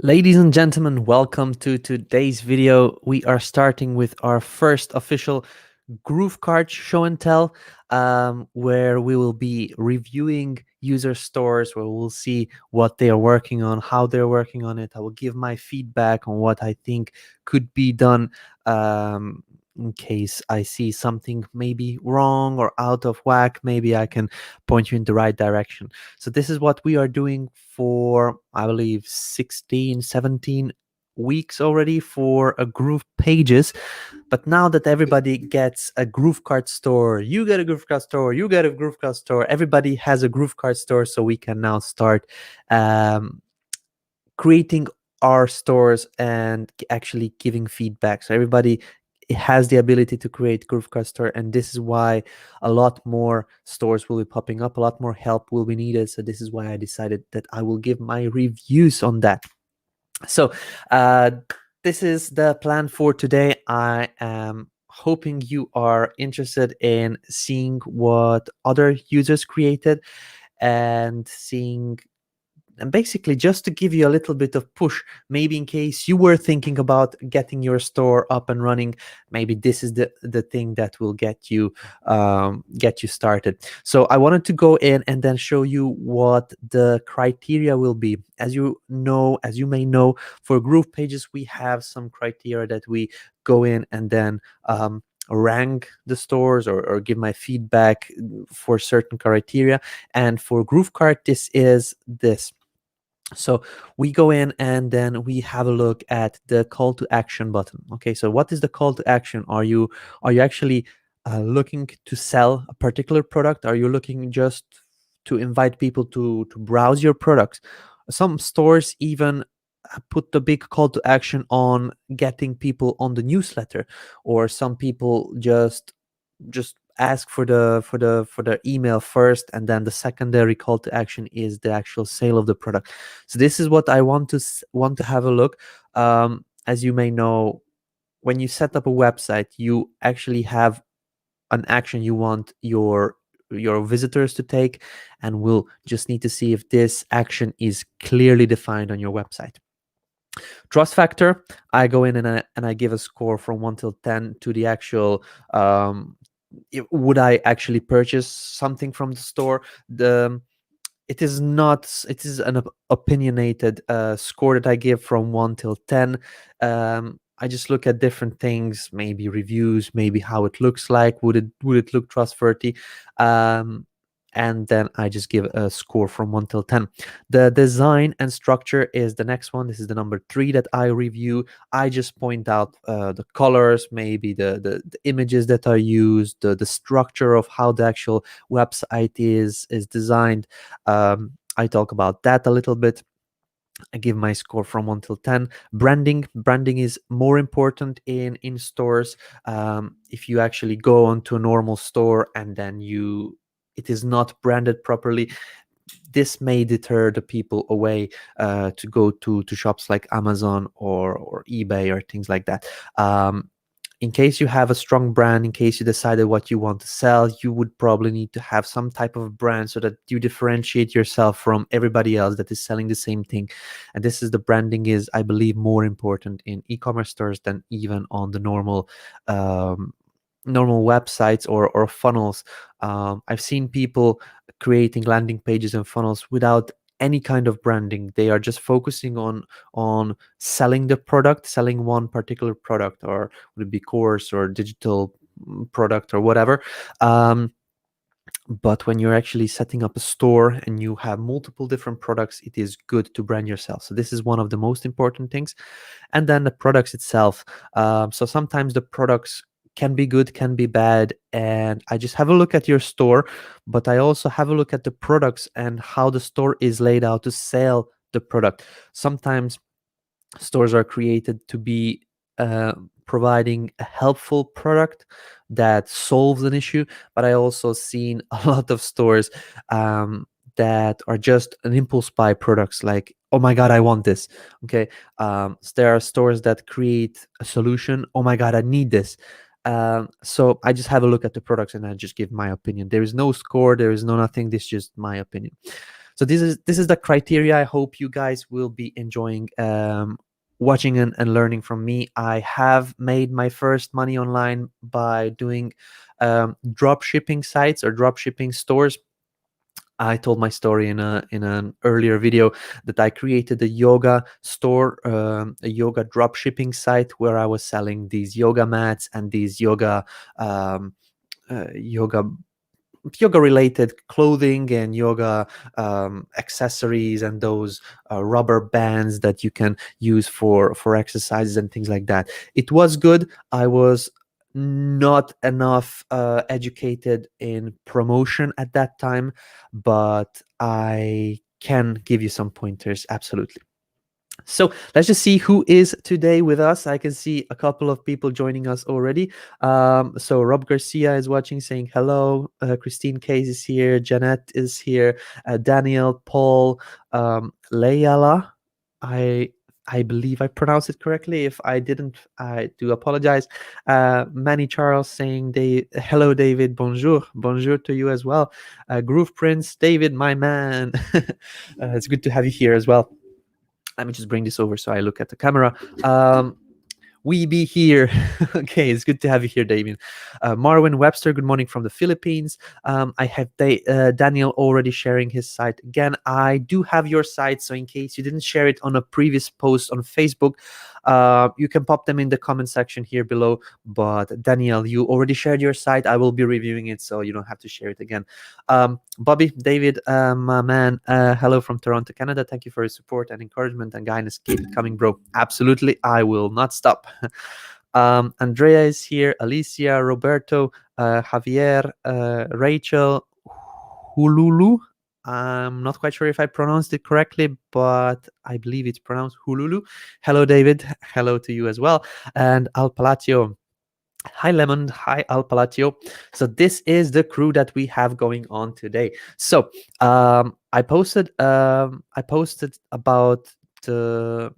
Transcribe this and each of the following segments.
Ladies and gentlemen, welcome to today's video. We are starting with our first official GrooveKart show and tell, where we will be reviewing user stores, where we'll see what they are working on, how they're working on it. I will give my feedback on what I think could be done, in case I see something maybe wrong or out of whack. Maybe I can point you in the right direction. So this is what we are doing for, I believe, 16, 17 weeks already for a Groove pages. But now that everybody gets a GrooveKart store, you get a GrooveKart store, you get a GrooveKart store, everybody has a GrooveKart store, so we can now start um, creating our stores and actually giving feedback. So everybody has the ability to create GrooveKart store, and this is why a lot more stores will be popping up, a lot more help will be needed. So this is why I decided that I will give my reviews on that. So this is the plan for today. I am hoping you are interested in seeing what other users created and seeing, and basically just to give you a little bit of push, maybe in case you were thinking about getting your store up and running, maybe this is the thing that will get you started. So I wanted to go in and then show you what the criteria will be. As you may know, for Groove pages we have some criteria that we go in and then rank the stores, or give my feedback for certain criteria. And for GrooveKart, this is this. So we go in and then we have a look at the call to action button. Okay, so what is the call to action? Are you actually looking to sell a particular product? Are you looking just to invite people to browse your products? Some stores even put the big call to action on getting people on the newsletter, or some people just ask for the email first, and then the secondary call to action is the actual sale of the product. So this is what I want to have a look. As you may know, when you set up a website, you actually have an action you want your visitors to take, and we'll just need to see if this action is clearly defined on your website. Trust factor, I go in and I give a score from 1 till 10 to the actual, would I actually purchase something from the store. It is not, it is an opinionated score that I give from 1 till 10. I just look at different things, maybe reviews, maybe how it looks like, would it look trustworthy, and then I just give a score from 1 till 10. The design and structure is the next one. This is the number 3 that I review. I just point out the colors, maybe the images that are used, the structure of how the actual website is designed. I talk about that a little bit. I give my score from 1 till 10. Branding is more important in stores. If you actually go onto a normal store and then it is not branded properly, this may deter the people away to go to shops like Amazon or eBay or things like that. In case you have a strong brand, in case you decided what you want to sell, you would probably need to have some type of brand so that you differentiate yourself from everybody else that is selling the same thing. And this is, the branding is, I believe, more important in e-commerce stores than even on the normal websites or funnels. I've seen people creating landing pages and funnels without any kind of branding. They are just focusing on selling the product, selling one particular product, or would it be course or digital product or whatever. But when you're actually setting up a store and you have multiple different products, it is good to brand yourself. So this is one of the most important things. And then the products itself. So sometimes the products can be good, can be bad, and I just have a look at your store, but I also have a look at the products and how the store is laid out to sell the product. Sometimes stores are created to be providing a helpful product that solves an issue, but I also seen a lot of stores that are just an impulse buy products, like, oh my god, I want this. Okay. So there are stores that create a solution, oh my god, I need this. So I just have a look at the products and I just give my opinion. There is no score, there is no nothing, this is just my opinion. So this is the criteria. I hope you guys will be enjoying watching and learning from me. I have made my first money online by doing drop shipping sites or drop shipping stores. I told my story in an earlier video that I created a yoga store, a yoga drop shipping site where I was selling these yoga mats and these um, yoga related clothing and yoga accessories and those rubber bands that you can use for exercises and things like that. It was good. I was not enough educated in promotion at that time, but I can give you some pointers, absolutely. So let's just see who is today with us. I can see a couple of people joining us already. So Rob Garcia is watching, saying hello. Christine Case is here. Jeanette is here. Daniel, Paul, Layala. I believe I pronounced it correctly. If I didn't, I do apologize. Manny Charles saying, hello, David. Bonjour. Bonjour to you as well. Groove Prince, David, my man. It's good to have you here as well. Let me just bring this over so I look at the camera. We be here. Okay, it's good to have you here, Damien. Marwin Webster, good morning from the Philippines. I have Daniel already sharing his site. Again, I do have your site, so in case you didn't share it on a previous post on Facebook, you can pop them in the comment section here below. But Daniel, you already shared your site. I will be reviewing it, so you don't have to share it again. Bobby, David, my man, hello from Toronto, Canada. Thank you for your support and encouragement and guidance. Keep it coming, bro. Absolutely, I will not stop. Andrea is here, Alicia, Roberto, Javier, Rachel, Hululu. I'm not quite sure if I pronounced it correctly, but I believe it's pronounced Hululu. Hello, David. Hello to you as well. And Al Palacio. Hi, Lemon. Hi, Al Palacio. So this is the crew that we have going on today. So I posted about the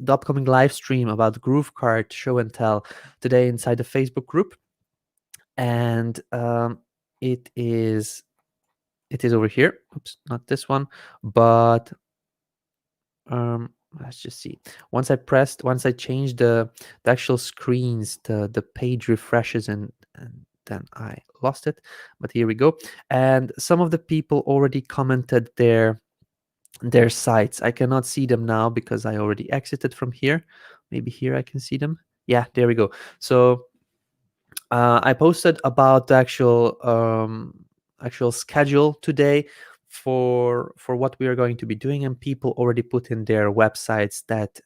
upcoming live stream about GrooveKart show and tell today inside the Facebook group, and it is over here. Oops, not this one, but let's just see. Once I change the actual screens, the page refreshes and then I lost it. But here we go. And some of the people already commented their sites. I cannot see them now because I already exited from here. Maybe here I can see them. Yeah, there we go. So I posted about the actual schedule today for what we are going to be doing, and people already put in their websites that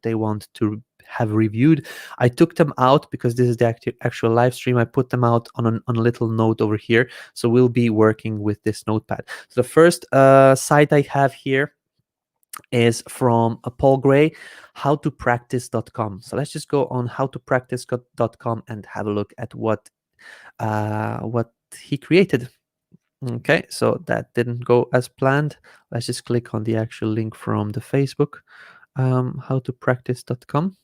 they want to have reviewed. I took them out because this is the actual live stream. I put them out on a little note over here, so we'll be working with this notepad. So the first site I have here is from Paul Gray, howtopractice.com. So let's just go on howtopractice.com and have a look at what he created. Okay, so that didn't go as planned. Let's just click on the actual link from the Facebook, howtopractice.com.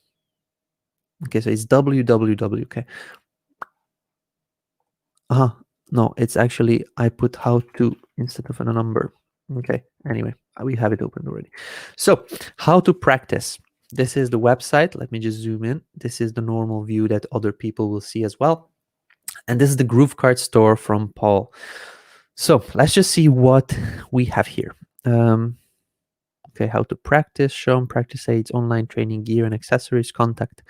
Okay, so it's www. Okay. No, it's actually, I put how to instead of a number. Okay, anyway, we have it open already. So how to practice. This is the website. Let me just zoom in. This is the normal view that other people will see as well. And this is the GrooveKart store from Paul. So let's just see what we have here. Okay, how to practice, shown practice aids, online training gear and accessories, contact.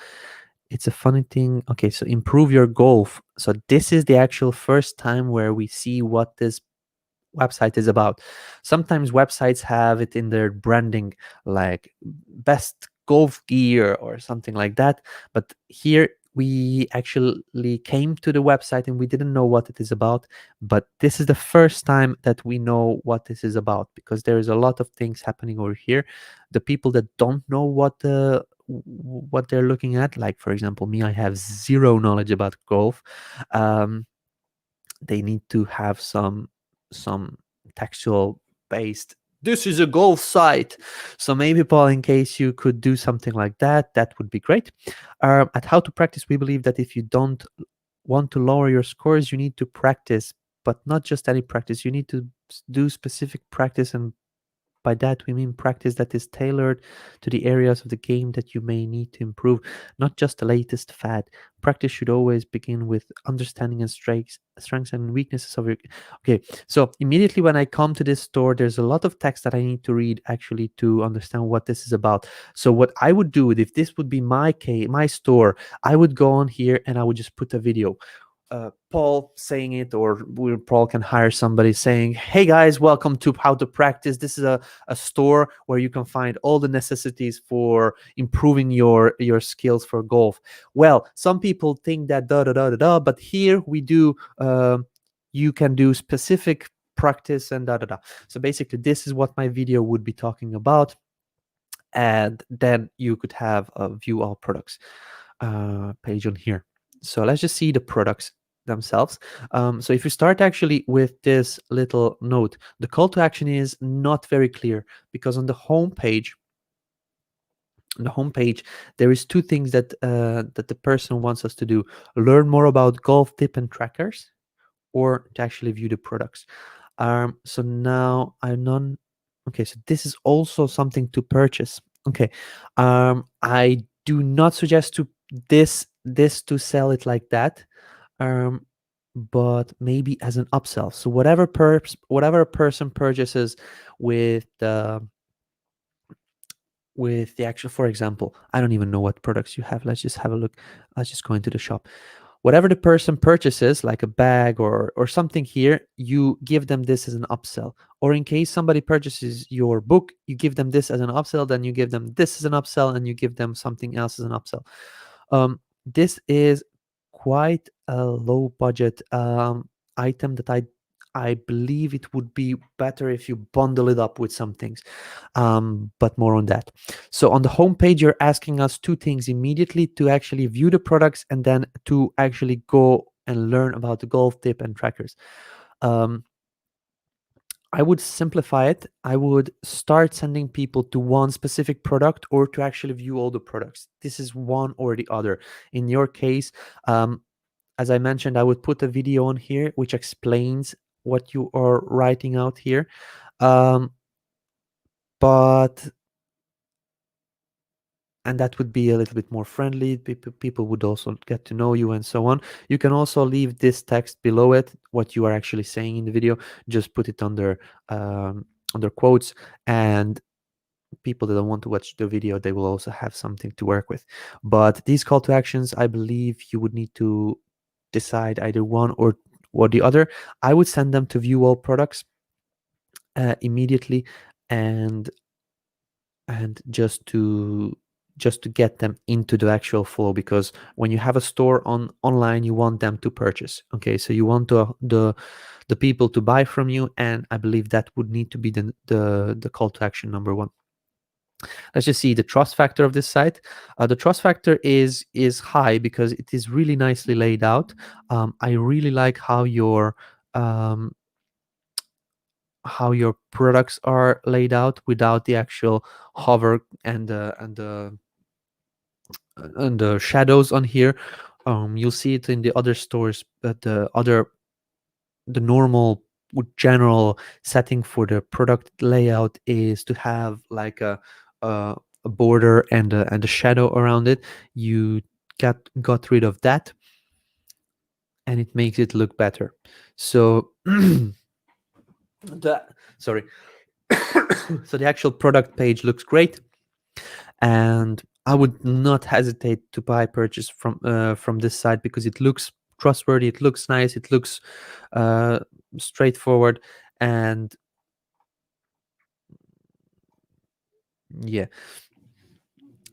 It's a funny thing. Okay, so improve your golf. So this is the actual first time where we see what this website is about. Sometimes websites have it in their branding, like best golf gear or something like that. But here we actually came to the website and we didn't know what it is about. But this is the first time that we know what this is about, because there is a lot of things happening over here. The people that don't know what they're looking at, like for example me, I have zero knowledge about golf. They need to have some textual based, this is a golf site. So maybe, Paul, in case you could do something like that, that would be great. At How to Practice, we believe that if you don't want to lower your scores, you need to practice, but not just any practice. You need to do specific practice, and by that, we mean practice that is tailored to the areas of the game that you may need to improve, not just the latest fad. Practice should always begin with understanding and strengths and weaknesses of your. Okay, so immediately when I come to this store, there's a lot of text that I need to read actually to understand what this is about. So what I would do, if this would be my store, I would go on here and I would just put a video. Paul saying it, or Paul can hire somebody saying, "Hey guys, welcome to How to Practice. This is a store where you can find all the necessities for improving your skills for golf." Well, some people think that da da da da da, but here we do. You can do specific practice and da da da. So basically, this is what my video would be talking about, and then you could have a view all products page on here. So let's just see the products themselves. So if you start actually with this little note, the call to action is not very clear, because on the home page, there is two things that the person wants us to do: learn more about golf tip and trackers, or to actually view the products. So now I'm non. Okay, so this is also something to purchase. Okay, I do not suggest to this to sell it like that, um, but maybe as an upsell. So whatever a person purchases with the actual, for example, I don't even know what products you have. Let's just have a look. Let's just go into the shop. Whatever the person purchases, like a bag or something here, you give them this as an upsell. Or in case somebody purchases your book, you give them this as an upsell, then you give them this as an upsell, and you give them something else as an upsell. This is quite a low budget item that I believe it would be better if you bundle it up with some things, but more on that. So on the homepage, you're asking us two things immediately: to actually view the products, and then to actually go and learn about the golf tip and trackers. Um, I would simplify it. I would start sending people to one specific product, or to actually view all the products. This is one or the other. In your case, um, as I mentioned, I would put a video on here which explains what you are writing out here. Um, but and that would be a little bit more friendly. People would also get to know you and so on. You can also leave this text below it, what you are actually saying in the video. Just put it under quotes, and people that don't want to watch the video, they will also have something to work with. But these call to actions, I believe you would need to decide either one or the other. I would send them to view all products immediately, and just to get them into the actual flow, because when you have a store online, you want them to purchase. Okay, so you want the people to buy from you, and I believe that would need to be the call to action number one. Let's just see the trust factor of this site. The trust factor is high because it is really nicely laid out. I really like um, how your products are laid out without the actual hover and the shadows on here. You'll see it in the other stores, but the normal general setting for the product layout is to have like a border and a shadow around it. You got rid of that, and it makes it look better. So the sorry so the actual product page looks great, and I would not hesitate to purchase from this site, because it looks trustworthy, it looks nice, it looks uh, straightforward, and yeah,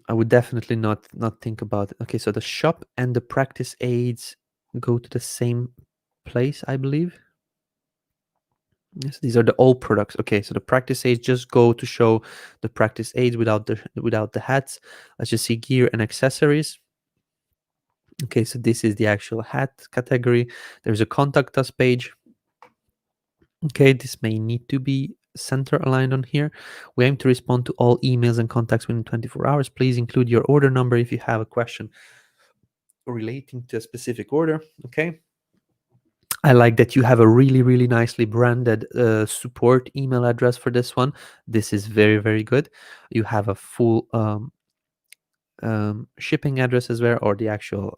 I would definitely not think about it. Okay, so the shop and the practice aids go to the same place, I believe. Yes, these are the old products. Okay, so the practice aids just go to show the practice aids without the hats. Let's just see gear and accessories. Okay, so this is the actual hat category. There's a contact us page. Okay, this may need to be center aligned on here. We aim to respond to all emails and contacts within 24 hours. Please include your order number if you have a question relating to a specific order. Okay. I like that you have a really, really nicely branded support email address for this one. This is very, very good. You have a full shipping address as well, or the actual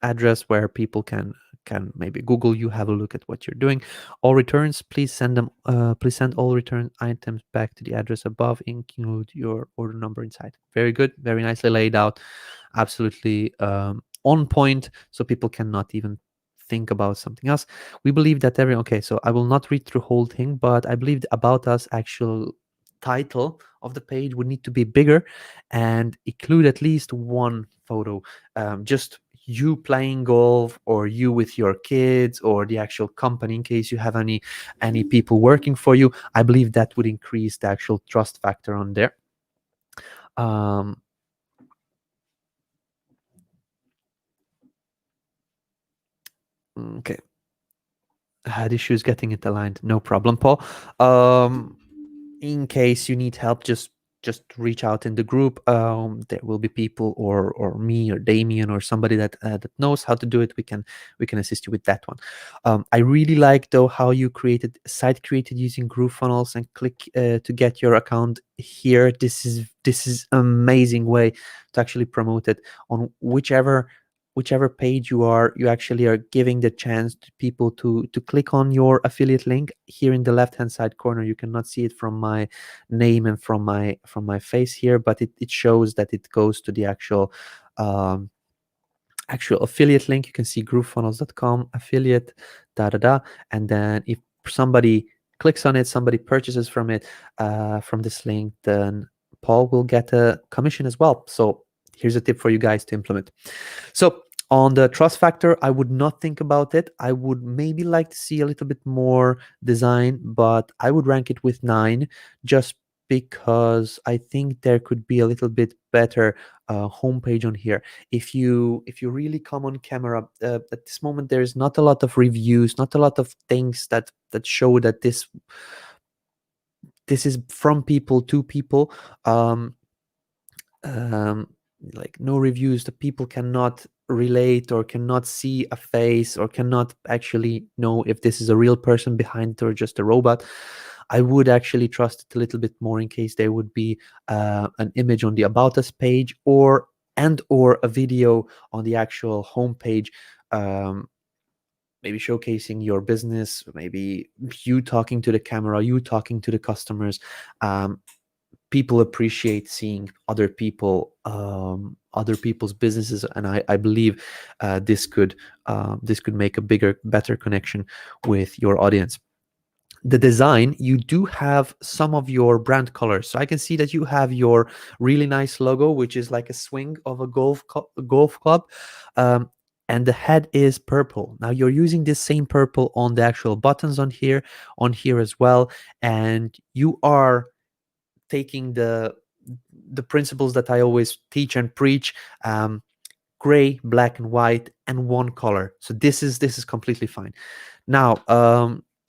address where people can maybe Google you, have a look at what you're doing. All returns, please send them. Please send all return items back to the address above. Include your order number inside. Very good, very nicely laid out. Absolutely on point, so people cannot even think about something else. We believe that every okay. So I will not read through the whole thing, but I believe the about us actual title of the page would need to be bigger and include at least one photo, just you playing golf or you with your kids or the actual company in case you have any people working for you. I believe that would increase the actual trust factor on there. um okay, had issues getting it aligned. No problem, Paul. In case you need help, just reach out in the group. There will be people, or me or Damien or somebody that knows how to do it. We can assist you with that one. I really like though how you created site created using Groove funnels and click to get your account here. This is amazing way to actually promote it on whichever page you actually are giving the chance to people to click on your affiliate link. Here in the left hand side corner, you cannot see it from my name and from my face here, but it shows that it goes to the um, actual affiliate link. You can see groovefunnels.com affiliate, da da da. And then if somebody clicks on it, somebody purchases from it, from this link, then Paul will get a commission as well. So here's a tip for you guys to implement. So on the trust factor, I would not think about it. I would maybe like to see a little bit more design, but I would rank it with 9, just because I think there could be a little bit better homepage on here. If you really come on camera, at this moment there is not a lot of reviews, not a lot of things that show that this is from people to people. um, um, like no reviews, the people cannot relate or cannot see a face or cannot actually know if this is a real person behind it or just a robot. I would actually trust it a little bit more in case there would be an image on the about us page, or a video on the actual homepage, um, maybe showcasing your business, maybe you talking to the camera, you talking to the customers. People appreciate seeing other people's businesses, and I believe this could make a better connection with your audience. The design, you do have some of your brand colors, so I can see that you have your really nice logo, which is like a swing of a golf club. um, and the head is purple. Now you're using this same purple on the actual buttons on here as well, and you are taking the principles that I always teach and preach: gray, black, and white, and one color. So this is completely fine. Now,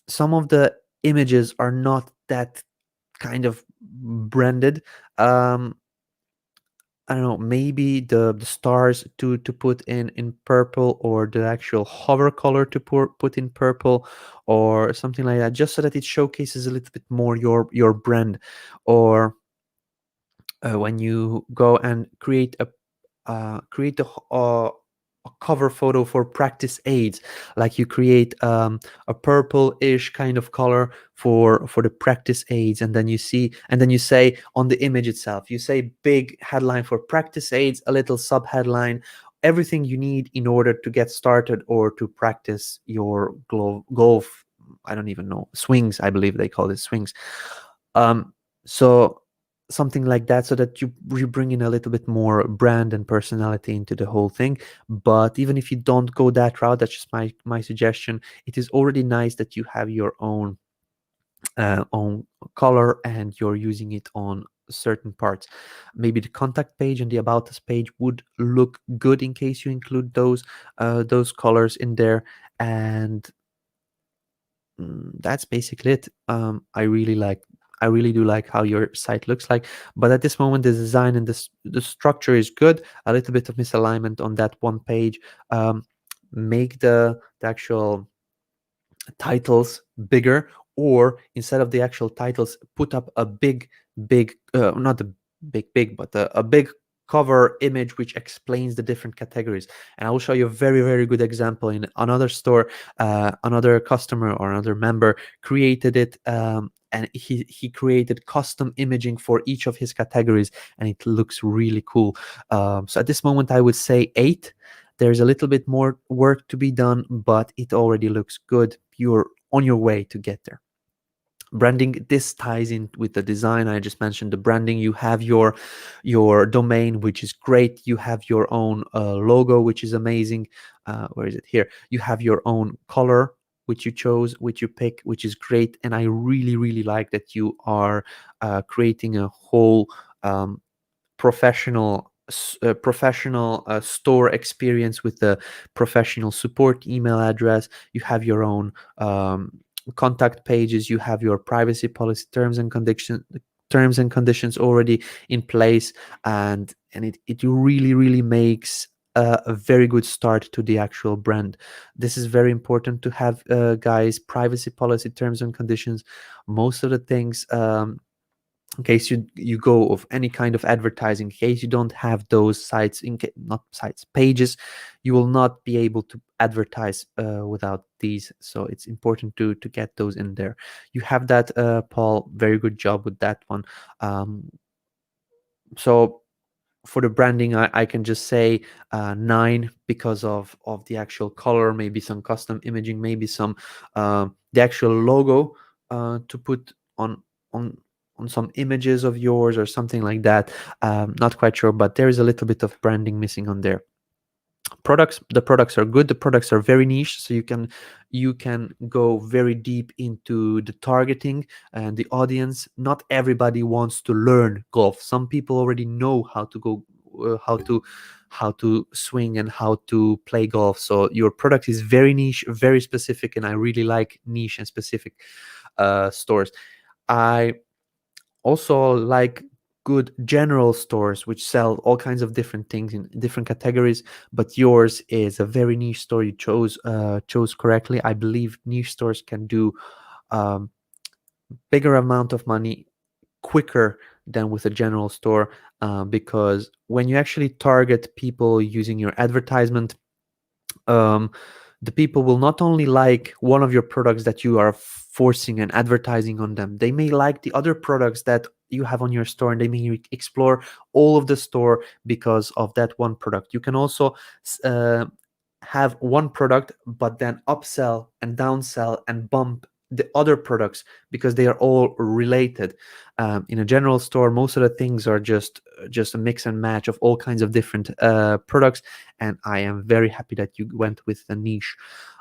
some of the images are not that kind of branded. Um, I don't know, maybe the stars to put in purple, or the actual hover color to put in purple, or something like that, just so that it showcases a little bit more your brand. Or when you go and create a cover photo for practice aids, like you create a purple-ish kind of color for the practice aids, and then you say on the image itself, you say big headline for practice aids, a little sub headline, everything you need in order to get started or to practice your golf. I don't even know, swings, I believe they call it swings. So something like that, so that you bring in a little bit more brand and personality into the whole thing. But even if you don't go that route, that's just my suggestion. It is already nice that you have your own color and you're using it on certain parts. Maybe the contact page and the about us page would look good in case you include those colors in there. And that's basically it. I really do like how your site looks like, but at this moment the design and the structure is good. A little bit of misalignment on that one page. make the actual titles bigger, or instead of the actual titles, put up a big not a big but a big cover image which explains the different categories. And I will show you a very good example in another store. Another customer or another member created it, and he created custom imaging for each of his categories, and it looks really cool. So at this moment I would say 8. There's a little bit more work to be done, but it already looks good. You're on your way to get there. Branding, this ties in with the design. I just mentioned the branding. You have your domain, which is great. You have your own logo, which is amazing. Where is it? Here. You have your own color, which you chose, which you pick, which is great. And I really like that you are creating a whole professional store experience with the professional support email address. You have your own contact pages. You have your privacy policy terms and conditions already in place, and it really makes a very good start to the actual brand. This is very important to have, guys. Privacy policy terms and conditions. Most of the things, in case you go of any kind of advertising, in case you don't have those sites, not sites, pages, you will not be able to advertise without these. So it's important to get those in there. You have that, Paul. Very good job with that one. So for the branding, I can just say 9, because of the actual color, maybe some custom imaging, maybe some the actual logo to put on on some images of yours or something like that. Not quite sure, but there is a little bit of branding missing on there. Products, the products are good. The products are very niche, so you can go very deep into the targeting and the audience. Not everybody wants to learn golf. Some people already know how to go, how to swing and how to play golf. So your product is very niche, very specific, and I really like niche and specific stores. I also like good general stores which sell all kinds of different things in different categories, but yours is a very niche store. You chose correctly. I believe niche stores can do um, bigger amount of money quicker than with a general store, because when you actually target people using your advertisement, um, the people will not only like one of your products that you are forcing and advertising on them, they may like the other products that you have on your store, and they may explore all of the store because of that one product. You can also have one product but then upsell and downsell and bump the other products because they are all related. In a general store, most of the things are just a mix and match of all kinds of different products, and I am very happy that you went with the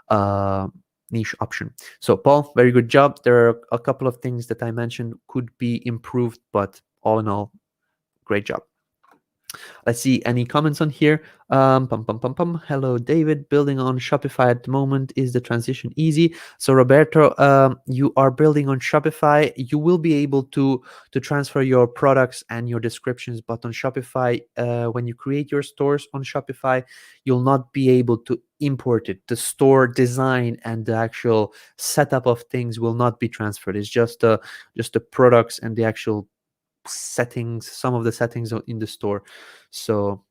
uh, niche option. So Paul, very good job. There are a couple of things that I mentioned could be improved, but all in all, great job. Let's see any comments on here. Hello, David. Building on Shopify at the moment. Is the transition easy? So Roberto, you are building on Shopify. You will be able to transfer your products and your descriptions, but on Shopify, when you create your stores on Shopify, you'll not be able to import it. The store design and the actual setup of things will not be transferred. It's just the products and the actual settings, some of the settings in the store. So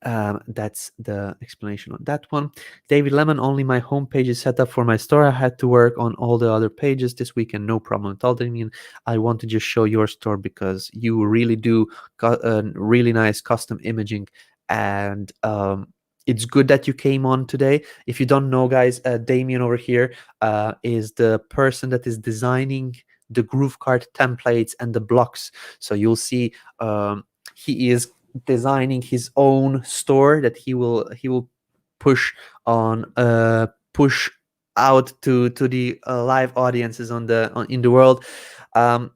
that's the explanation on that one. David Lemon, only my homepage is set up for my store. I had to work on all the other pages this weekend, no problem at all. Damien, I want to just show your store because you really do really nice custom imaging, and it's good that you came on today. If you don't know, guys, Damien over here is the person that is designing the GrooveKart templates and the blocks. So you'll see he is designing his own store that he will push on push out to the live audiences in the world. And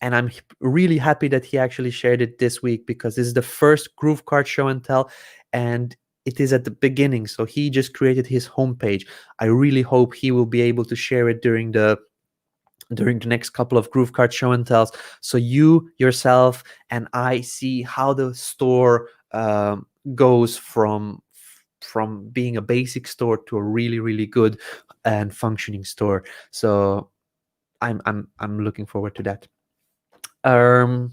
I'm really happy that he actually shared it this week, because this is the first GrooveKart show and tell, and it is at the beginning. So he just created his homepage. I really hope he will be able to share it during the next couple of GrooveKart show and tells, so you yourself and I see how the store goes from from being a basic store to a really, really good and functioning store. So I'm looking forward to that. um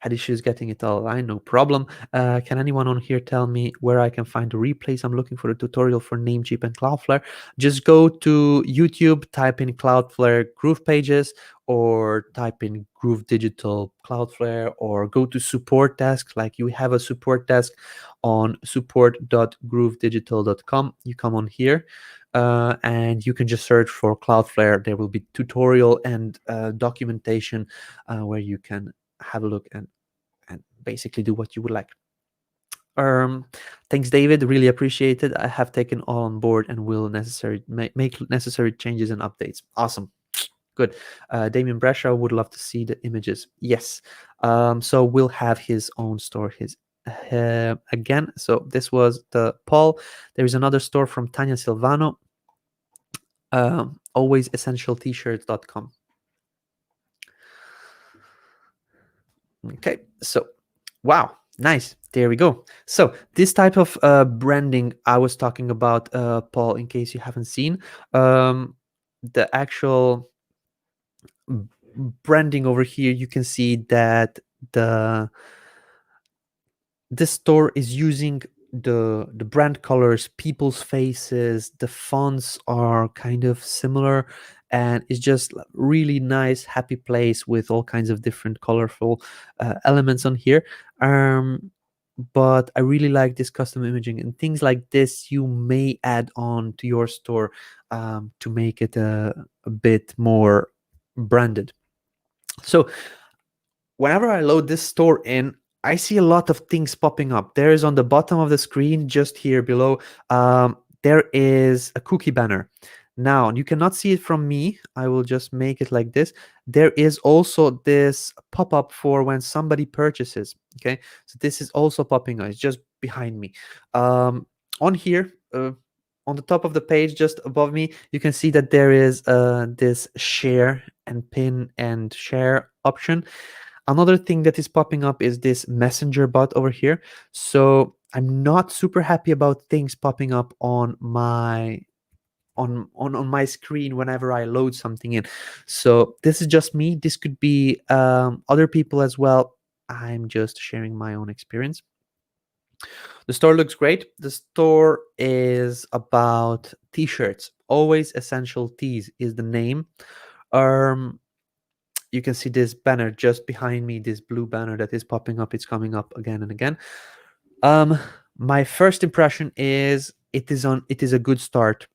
Had issues getting it all line, no problem. Can anyone on here tell me where I can find the replays? I'm looking for a tutorial for Namecheap and Cloudflare. Just go to YouTube, type in Cloudflare Groove pages, or type in Groove Digital Cloudflare, or go to support desk. Like, you have a support desk on support.groovedigital.com. You come on here, and you can just search for Cloudflare. There will be tutorial and documentation where you can have a look and basically do what you would like. Um, Thanks, David. Really appreciate it. I have taken all on board and will make necessary changes and updates. Awesome. Good. Damien Brescia would love to see the images. Yes. So we'll have his own store. His again. So this was the Paul. There is another store from Tanya Silvano. Alwaysessentialtshirt.com. Okay. So, wow, nice. There we go. So this type of branding I was talking about, Paul, in case you haven't seen, the actual branding over here, you can see that the this store is using the brand colors, people's faces, the fonts are kind of similar, and it's just really nice, happy place with all kinds of different colorful elements on here. But I really like this custom imaging, and things like this you may add on to your store to make it a bit more branded. So whenever I load this store in, I see a lot of things popping up. There is on the bottom of the screen, just here below, there is a cookie banner. Now, you cannot see it from me. I will just make it like this. There is also this pop-up for when somebody purchases. Okay, so this is also popping up. It's just behind me. On here, on the top of the page, just above me, you can see that there is this share and pin and share option. Another thing that is popping up is this messenger bot over here. So I'm not super happy about things popping up on my on my screen whenever I load something in. So this is just me. This could be other people as well. I'm just sharing my own experience. The store looks great. The store is about t-shirts. Always Essential Tees is the name. You can see this banner just behind me, this blue banner that is popping up. It's coming up again and again. My first impression is it is a good start.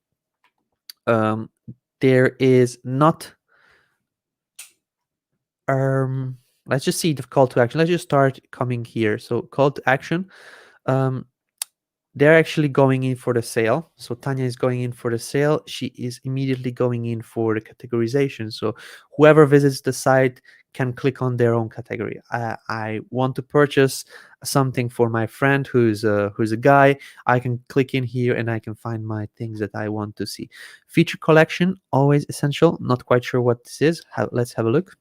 There is not let's just see the call to action. Let's just start coming here. So call to action. um they're actually going in for the sale. So Tanya is going in for the sale. She is immediately going in for the categorization. So whoever visits the site can click on their own category. I want to purchase something for my friend who's a guy. I can click in here and I can find my things that I want to see. Feature collection, always essential. Not quite sure what this is. Let's have a look.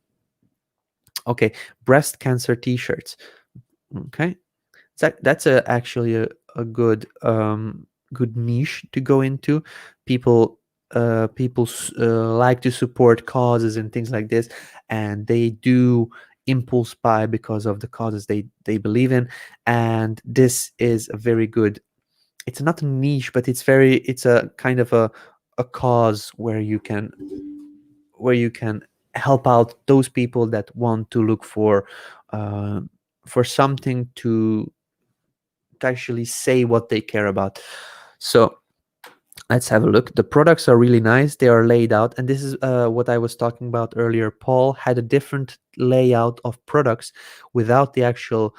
Okay, breast cancer t-shirts. Okay, that's actually a good good niche to go into. People like to support causes and things like this, and they do impulse buy because of the causes they believe in. And this is a very good, it's not a niche, but it's a kind of a cause where you can help out those people that want to look for something to actually say what they care about. So let's have a look. The products are really nice. They are laid out, and this is what I was talking about earlier. Paul had a different layout of products without the actual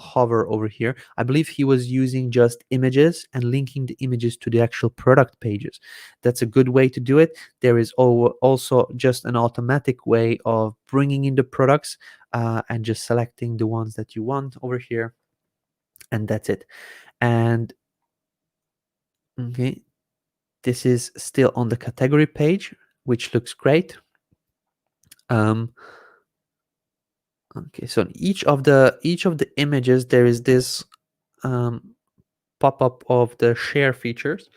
hover over here. I believe he was using just images and linking the images to the actual product pages. That's a good way to do it. There is also just an automatic way of bringing in the products and just selecting the ones that you want over here, and that's it. And okay, this is still on the category page, which looks great. Okay, so in each of the images there is this pop-up of the share features.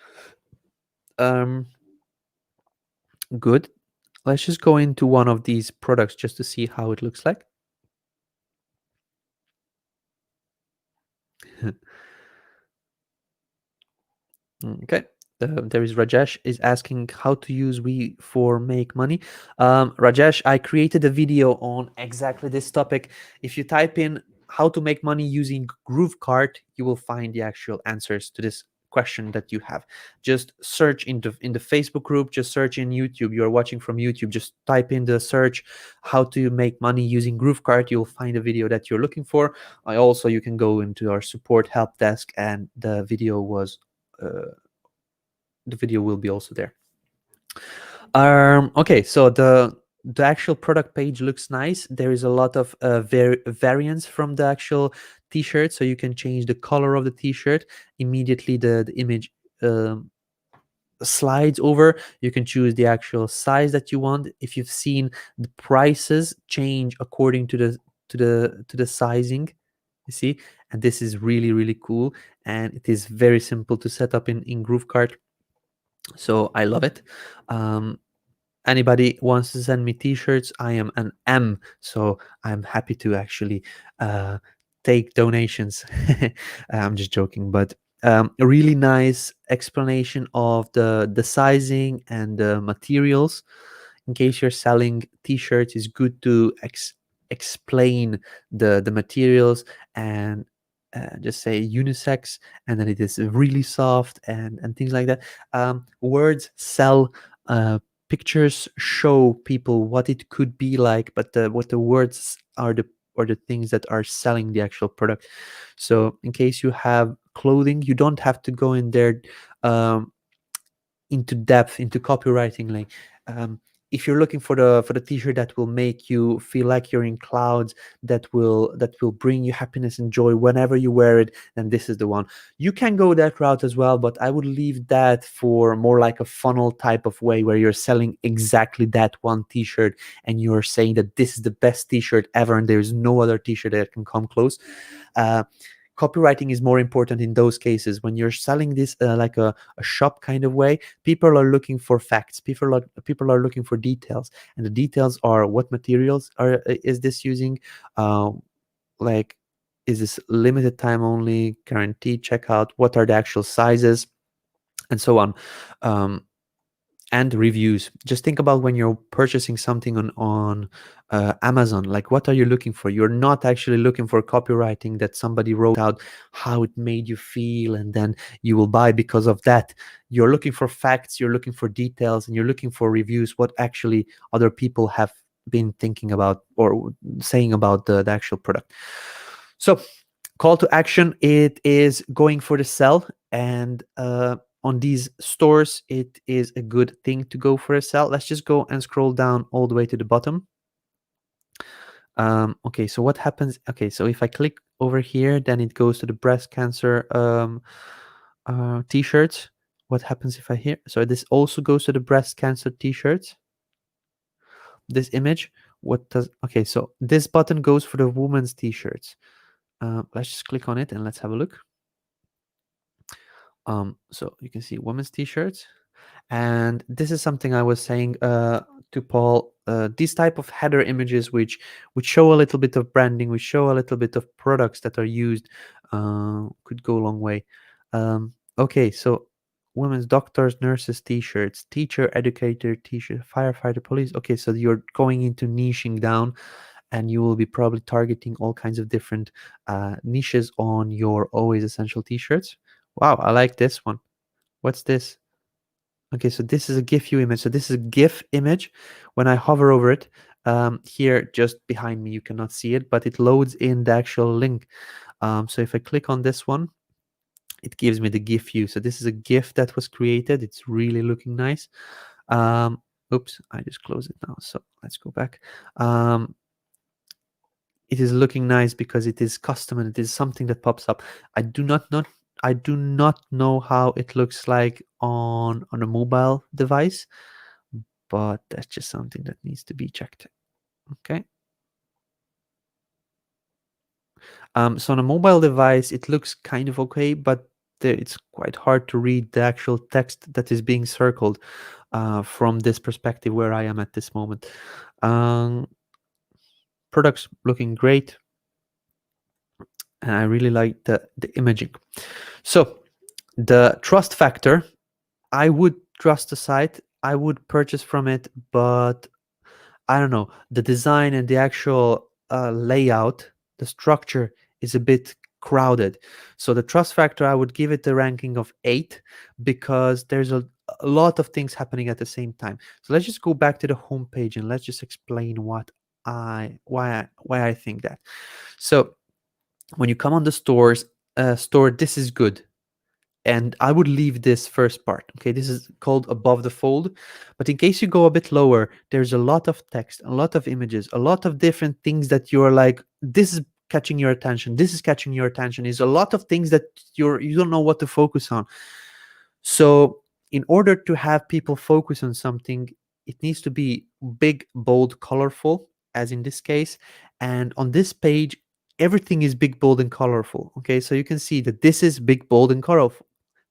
um Good. Let's just go into one of these products just to see how it looks like. Okay. There is Rajesh is asking how to use We for make money. Rajesh, I created a video on exactly this topic. If you type in how to make money using GrooveKart, you will find the actual answers to this question that you have. Just search in the Facebook group. Just search in YouTube. You are watching from YouTube. Just type in the search how to make money using GrooveKart. You will find a video that you're looking for. You can go into our support help desk, and uh, the video will be also there. Okay, so the actual product page looks nice. There is a lot of variance from the actual t-shirt, so you can change the color of the t-shirt immediately. The image um, slides over. You can choose the actual size that you want. If you've seen, the prices change according to the sizing, you see. And this is really really cool, and it is very simple to set up in GrooveKart, so I love it. um, Anybody wants to send me t-shirts, I am an M, so I'm happy to actually uh, take donations. I'm just joking, but a really nice explanation of the sizing and the materials. In case you're selling t-shirts, it's good to explain the materials, and just say unisex, and then it is really soft, and things like that. Words sell, pictures show people what it could be like, but what the words are the things that are selling the actual product. So in case you have clothing, you don't have to go in there um, into depth into copywriting, like um, if you're looking for the t-shirt that will make you feel like you're in clouds, that will bring you happiness and joy whenever you wear it, then this is the one. You can go that route as well, but I would leave that for more like a funnel type of way, where you're selling exactly that one t-shirt, and you're saying that this is the best t-shirt ever and there's no other t-shirt that can come close. uh, Copywriting is more important in those cases. When you're selling this like a shop kind of way, people are looking for facts, people are looking for details, and the details are what materials is this using, uh, like, is this limited time only, guaranteed checkout, what are the actual sizes, and so on. And reviews. Just think about when you're purchasing something on Amazon. Like, what are you looking for? You're not actually looking for copywriting that somebody wrote out how it made you feel, and then you will buy because of that. You're looking for facts. You're looking for details, and you're looking for reviews. What actually other people have been thinking about or saying about the actual product. So, call to action, it is going for the sell, and on these stores it is a good thing to go for a sell. Let's just go and scroll down all the way to the bottom. Okay, so what happens? Okay, so if I click over here, then it goes to the breast cancer t-shirts. What happens if I here? So this also goes to the breast cancer t-shirts, this image. What does, okay, so this button goes for the women's t-shirts. Let's just click on it and let's have a look. So you can see women's t-shirts, and this is something I was saying to Paul. These type of header images, which show a little bit of branding, which show a little bit of products that are used, could go a long way. Okay, so women's doctors, nurses t-shirts, teacher, educator t-shirt, firefighter, police. Okay, so you're going into niching down, and you will be probably targeting all kinds of different niches on your always essential t-shirts. Wow, I like this one. What's this? Okay, so this is a GIF view image. So this is a GIF image. When I hover over it, here just behind me, you cannot see it, but it loads in the actual link. So if I click on this one, it gives me the GIF view. So this is a GIF that was created. It's really looking nice. Um, Oops, I just closed it now. So let's go back. It is looking nice because it is custom and it is something that pops up. I do not know how it looks like on a mobile device, but that's just something that needs to be checked. Okay. So on a mobile device, it looks kind of okay, but it's quite hard to read the actual text that is being circled from this perspective where I am at this moment. Um, Products looking great, and I really like the imaging. So the trust factor, I would trust the site, I would purchase from it, but I don't know, the design and the actual layout, the structure is a bit crowded. So the trust factor, I would give it the ranking of 8 because there's a lot of things happening at the same time. So let's just go back to the homepage and let's just explain why I think that. So when you come on the store, this is good, and I would leave this first part. Okay, this is called above the fold. But in case you go a bit lower, there's a lot of text, a lot of images, a lot of different things that you're like, this is catching your attention. This is catching your attention. Is a lot of things that you don't know what to focus on. So in order to have people focus on something, it needs to be big, bold, colorful, as in this case. And on this page, everything is big, bold, and colorful. Okay, so you can see that this is big, bold, and colorful.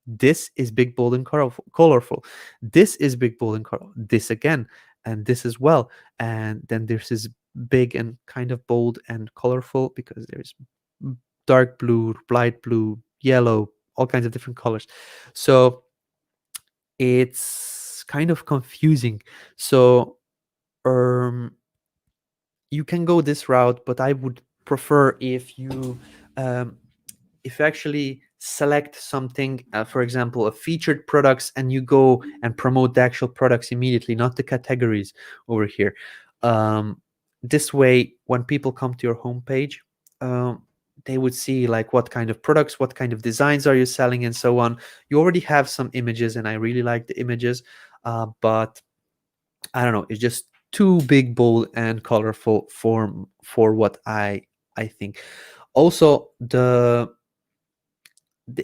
This is big, bold, and colorful. This is big, bold, and colorful. This again, and this as well. And then this is big and kind of bold and colorful because there's dark blue, light blue, yellow, all kinds of different colors. So it's kind of confusing. So um, you can go this route, but I would prefer um, if you actually select something, for example, a featured products, and you go and promote the actual products immediately, not the categories over here. This way, when people come to your homepage, um, they would see like what kind of products, what kind of designs are you selling, and so on. You already have some images, and I really like the images, but I don't know, it's just too big, bold, and colorful for what I think. Also, the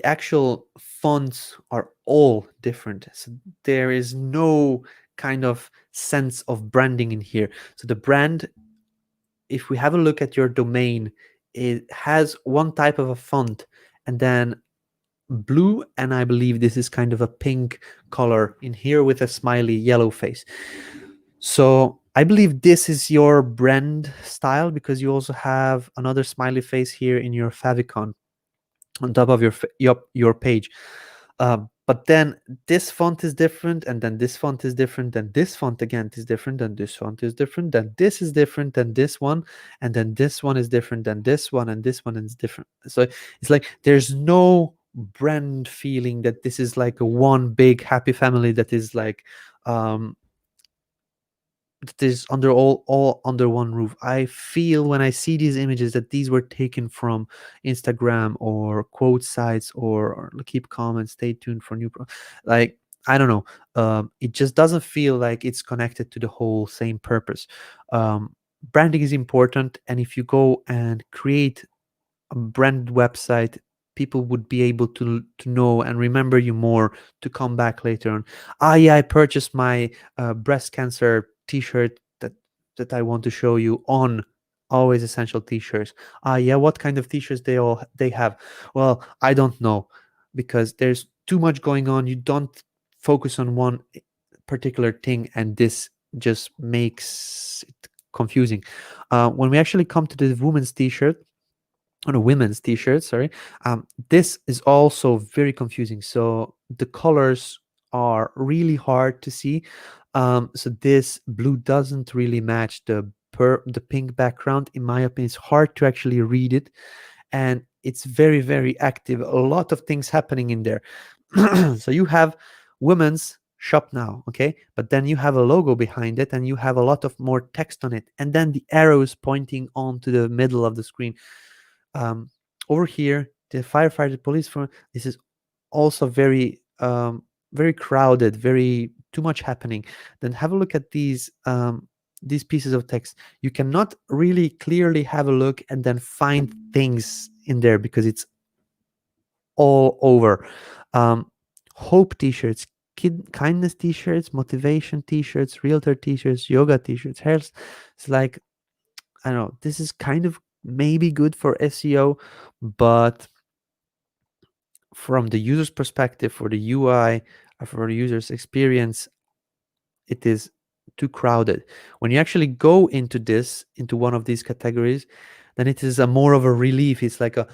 actual fonts are all different, so there is no kind of sense of branding in here. So the brand, if we have a look at your domain, it has one type of a font, and then blue, and I believe this is kind of a pink color in here with a smiley yellow face. So I believe this is your brand style, because you also have another smiley face here in your favicon on top of your page. But then this font is different, and then this font is different, and this font again is different, and this font is different, and this is different than this one, and then this one is different than this one, and this one is different. So it's like there's no brand feeling that this is like a one big happy family that is like that is under all under one roof. I feel when I see these images that these were taken from Instagram or quote sites, or keep calm and stay tuned for new like I don't know. It just doesn't feel like it's connected to the whole same purpose. Branding is important, and if you go and create a brand website, people would be able to know and remember you more, to come back later on. Ah, yeah, I purchased my breast cancer T-shirt that I want to show you on Always Essential T-shirts. Ah, yeah, what kind of T-shirts they have? Well, I don't know, because there's too much going on. You don't focus on one particular thing, and this just makes it confusing. When we actually come to the women's T-shirt, on a women's t-shirt, sorry, this is also very confusing. So the colors are really hard to see. So this blue doesn't really match the pink background. In my opinion, it's hard to actually read it, and it's very, very active, a lot of things happening in there. So you have women's shop now, okay, but then you have a logo behind it, and you have a lot of more text on it, and then the arrows pointing on to the middle of the screen. um, Over here, the firefighter police force, this is also very very crowded, very too much happening. Then have a look at these pieces of text. You cannot really clearly have a look and then find things in there because it's all over. Hope t-shirts, kindness t-shirts, motivation t-shirts, realtor t-shirts, yoga t-shirts, hair. It's like, I don't know, this is kind of maybe good for SEO, but from the user's perspective, for the UI, for the user's experience, it is too crowded. When you actually go into this, into one of these categories, then it is a more of a relief. It's like a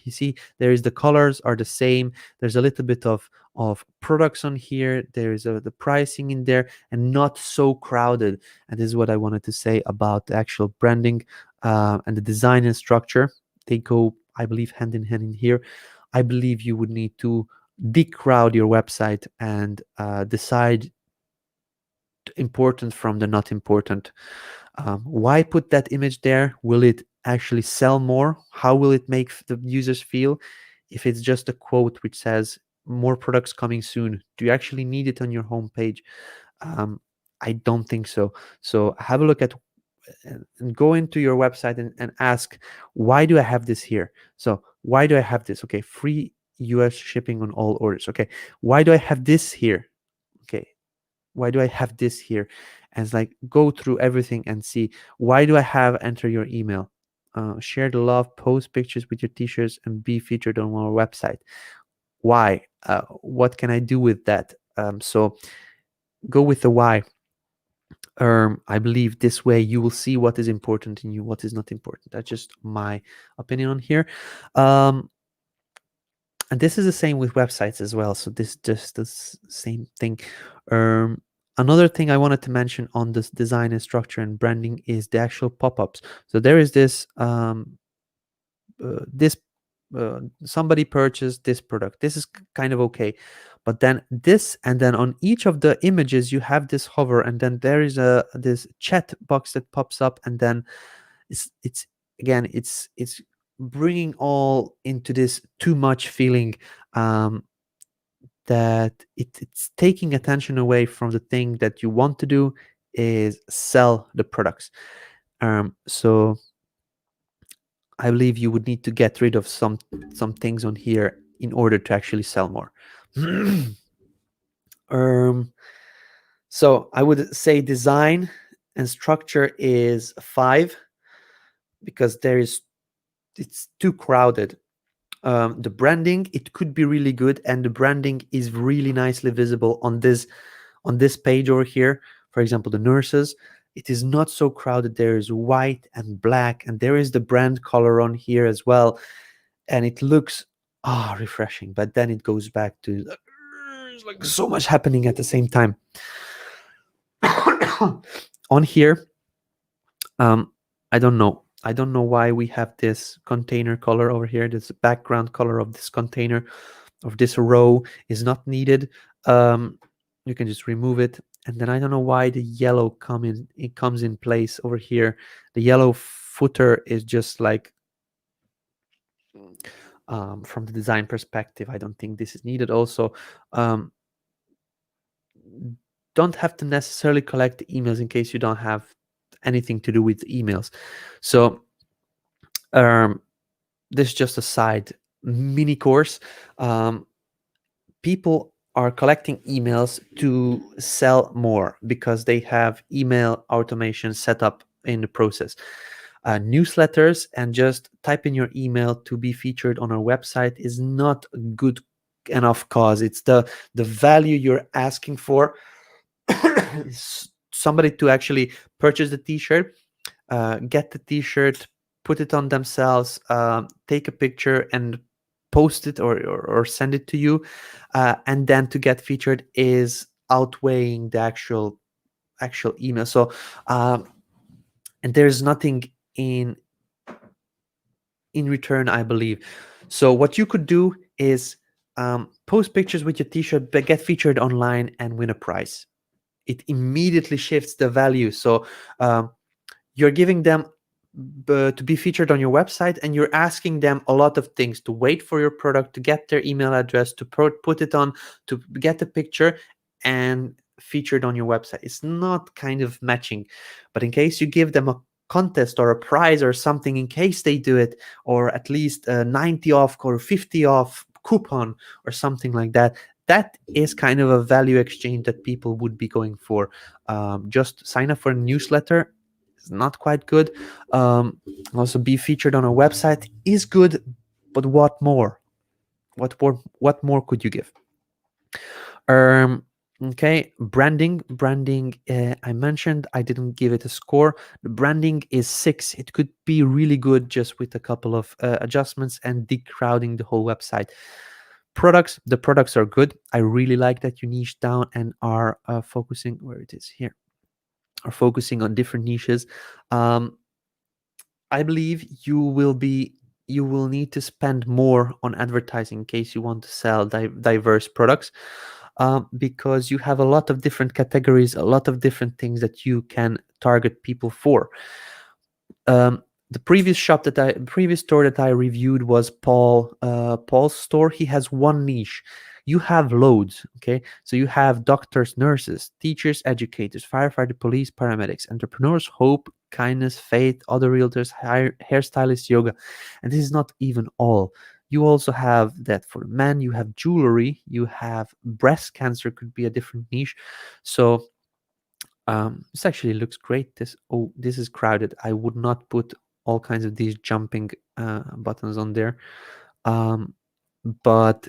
you see, there is, the colors are the same, there's a little bit of products on here, there is the pricing in there, and not so crowded. And this is what I wanted to say about the actual branding and the design and structure. They go, I believe, hand in hand in here. I believe you would need to decrowd your website and decide important from the not important. Why put that image there? Will it actually sell more? How will it make the users feel? If it's just a quote which says more products coming soon, do you actually need it on your homepage? I don't think so. So have a look at and go into your website and ask, why do I have this here? So why do I have this? Okay, free US shipping on all orders. Okay, why do I have this here? Okay, why do I have this here? And it's like, go through everything and see, why do I have enter your email? Share the love, post pictures with your t-shirts, and be featured on our website. Why? What can I do with that? So go with the why. I believe this way you will see what is important in you, what is not important. That's just my opinion on here. And this is the same with websites as well. So this just the same thing. Another thing I wanted to mention on this design and structure and branding is the actual pop-ups. So there is this somebody purchased this product. This is kind of okay, but then this, and then on each of the images you have this hover, and then there is this chat box that pops up, and then it's again it's bringing all into this too much feeling, that it's taking attention away from the thing that you want to do, is sell the products. So I believe you would need to get rid of some things on here in order to actually sell more. So I would say design and structure is 5, because it's too crowded. The branding, it could be really good, and the branding is really nicely visible on this page over here. For example, the nurses, it is not so crowded. There is white and black, and there is the brand color on here as well, and it looks refreshing. But then it goes back to there's like so much happening at the same time. On here, I don't know why we have this container color over here. This background color of this container, of this row, is not needed. You can just remove it. And then I don't know why the yellow comes in place over here. The yellow footer is just like, from the design perspective, I don't think this is needed. Also, don't have to necessarily collect the emails in case you don't have anything to do with emails. So this is just a side mini course. People are collecting emails to sell more because they have email automation set up in the process. Newsletters and just type in your email to be featured on our website is not a good enough cause. It's the value you're asking for. Somebody to actually purchase the t-shirt, get the t-shirt, put it on themselves, take a picture and post it or send it to you, and then to get featured is outweighing the actual email. So and there's nothing in return, I believe. So what you could do is post pictures with your t-shirt, but get featured online and win a prize. It immediately shifts the value. So you're giving them to be featured on your website, and you're asking them a lot of things: to wait for your product, to get their email address, to put it on, to get the picture and featured on your website. It's not kind of matching. But in case you give them a contest or a prize or something, in case they do it, or at least a 90 off or 50 off coupon or something like that, that is kind of a value exchange that people would be going for. Just sign up for a newsletter is not quite good. Also be featured on a website is good, but what more? What more could you give? Um, okay, branding. I mentioned I didn't give it a score. The branding is 6. It could be really good just with a couple of adjustments and decrowding the whole website. The products are good. I really like that you niche down and are focusing where it is here. Are focusing on different niches. Um, I believe you will need to spend more on advertising in case you want to sell diverse products, because you have a lot of different categories, a lot of different things that you can target people for. The previous store that I reviewed was Paul's store. He has one niche. You have loads. Okay, so you have doctors, nurses, teachers, educators, firefighter, police, paramedics, entrepreneurs, hope, kindness, faith, other realtors, hairstylists, yoga, and this is not even all. You also have that for men. You have jewelry. You have breast cancer, could be a different niche. So this actually looks great. This is crowded. I would not put all kinds of these jumping buttons on there. Um, but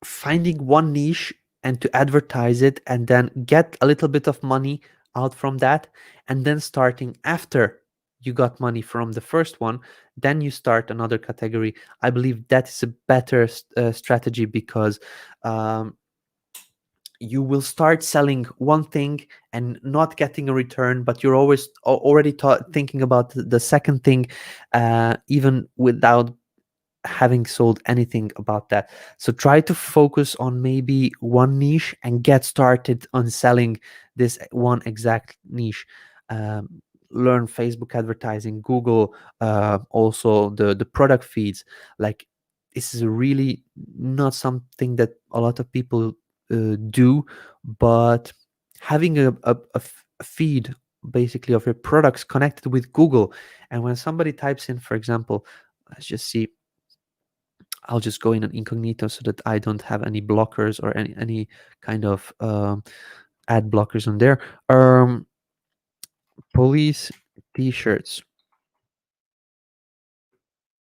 finding one niche and to advertise it and then get a little bit of money out from that, and then starting after you got money from the first one, then you start another category. I believe that is a better strategy, because um, you will start selling one thing and not getting a return, but you're always already thinking about the second thing, even without having sold anything about that. So try to focus on maybe one niche and get started on selling this one exact niche. um, Learn Facebook advertising, Google, also the product feeds. Like, this is really not something that a lot of people do, but having a feed basically of your products connected with Google, and when somebody types in, for example, let's just see, I'll just go in an incognito so that I don't have any blockers or any kind of ad blockers on there. Police t-shirts.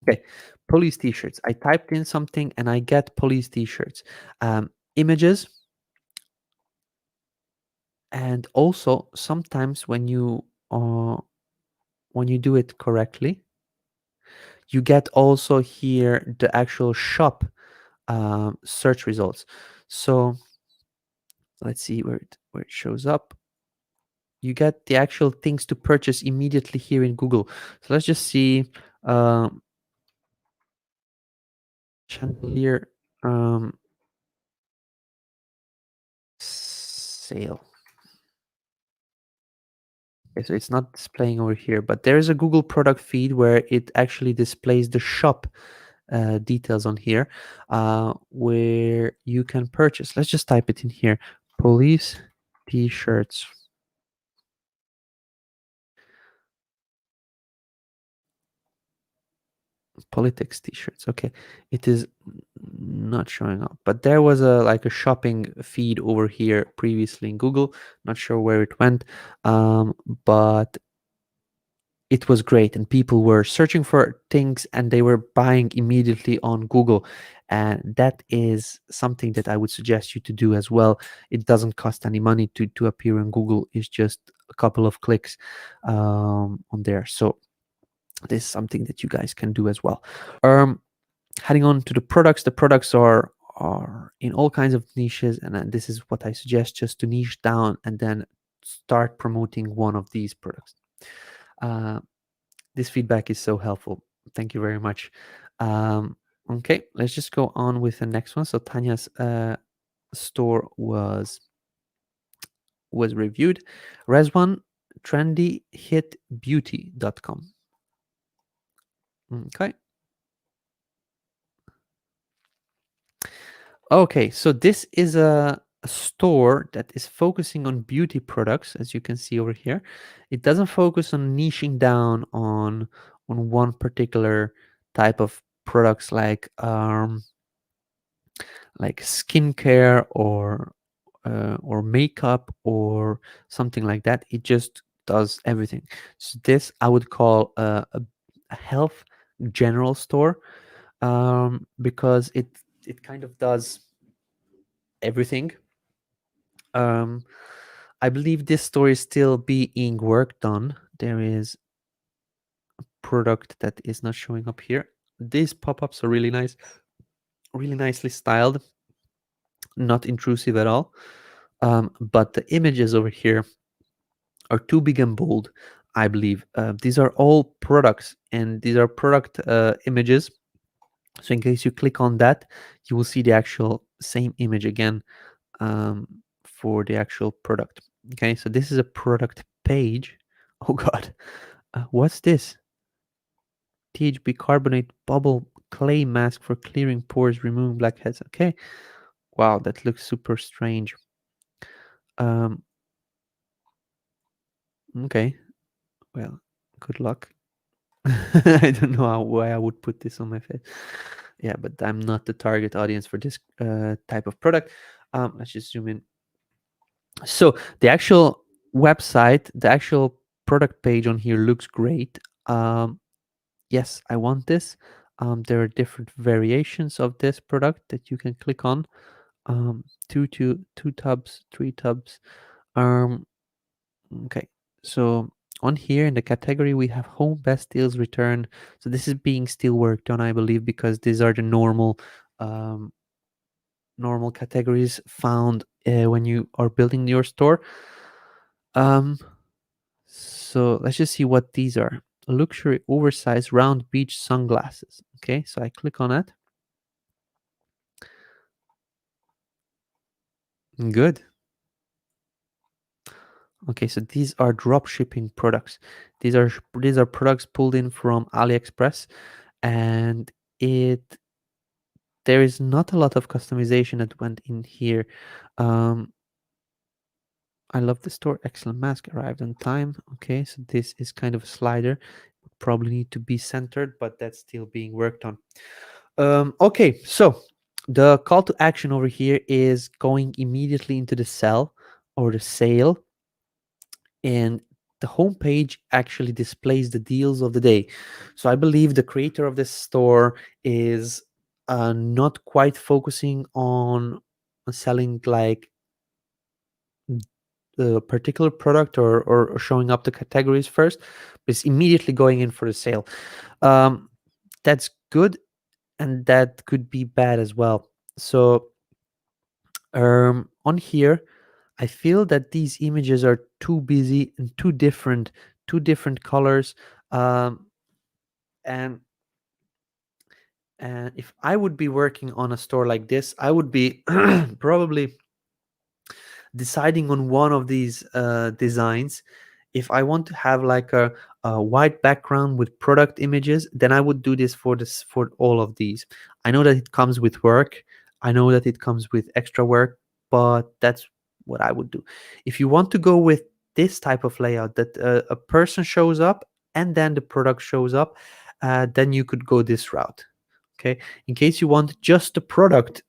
Okay, police t-shirts. I typed in something and I get police t-shirts. Images, and also sometimes when you do it correctly, you get also here the actual shop search results. So let's see where it shows up. You get the actual things to purchase immediately here in Google. So let's just see, chandelier um, sale. Okay, so it's not displaying over here, but there is a Google product feed where it actually displays the shop details on here, where you can purchase. Let's just type it in here: police t-shirts. Politics t-shirts. Okay, it is not showing up, but there was a shopping feed over here previously in Google. Not sure where it went, but it was great, and people were searching for things and they were buying immediately on Google, and that is something that I would suggest you to do as well. It doesn't cost any money to appear in Google. It's just a couple of clicks on there. So this is something that you guys can do as well. Heading on to the products are in all kinds of niches, and this is what I suggest: just to niche down and then start promoting one of these products. uh, this feedback is so helpful. Thank you very much. Okay, let's just go on with the next one. So Tanya's store was reviewed. Reswan, trendyhitbeauty.com. Okay. Okay, so this is a store that is focusing on beauty products, as you can see over here. It doesn't focus on niching down on one particular type of products, like skincare or makeup or something like that. It just does everything. So this I would call a health general store. because it kind of does everything. um I believe this store is still being worked on. There is a product that is not showing up here. These pop-ups are really nice, really nicely styled, not intrusive at all. But the images over here are too big and bold, I believe. These are all products, and these are product images. So in case you click on that, you will see the actual same image again, for the actual product. Okay, so this is a product page. Oh God, what's this? THB carbonate bubble clay mask for clearing pores, removing blackheads. Okay, wow, that looks super strange. Um, okay, well, good luck. I don't know why I would put this on my face. Yeah, but I'm not the target audience for this type of product. Let's just zoom in. So the actual website, the actual product page on here looks great. Yes, I want this. There are different variations of this product that you can click on. Two tubs, three tubs. Um, okay, so on here in the category we have home best deals return. So this is being still worked on, I believe, because these are the um, normal categories found when you are building your store. Um, so let's just see what these are. Luxury oversized round beach sunglasses. Okay, so I click on it. Good. Okay, so these are drop shipping products. These are products pulled in from AliExpress, and it there is not a lot of customization that went in here. Um, I love the store. Excellent mask arrived on time. Okay, so this is kind of a slider. Probably need to be centered, but that's still being worked on. Okay, so the call to action over here is going immediately into the sell or the sale, and the homepage actually displays the deals of the day. So I believe the creator of this store is not quite focusing on selling like the particular product, or showing up the categories first, but it's immediately going in for the sale. That's good, and that could be bad as well. So on here, I feel that these images are too busy and two different colors. Um, and and if I would be working on a store like this, I would be probably deciding on one of these designs. If I want to have like a white background with product images, then I would do this for all of these. I know that it comes with work. I know that it comes with extra work, but that's what I would do. If you want to go with this type of layout, that a person shows up and then the product shows up, then you could go this route. Okay, in case you want just the product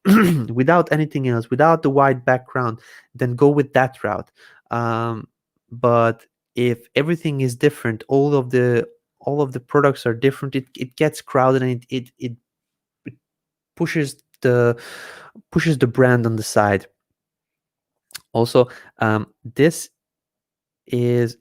without anything else, without the white background, then go with that route. But if everything is different, all of the products are different, it gets crowded, and it pushes the brand on the side. Also, this is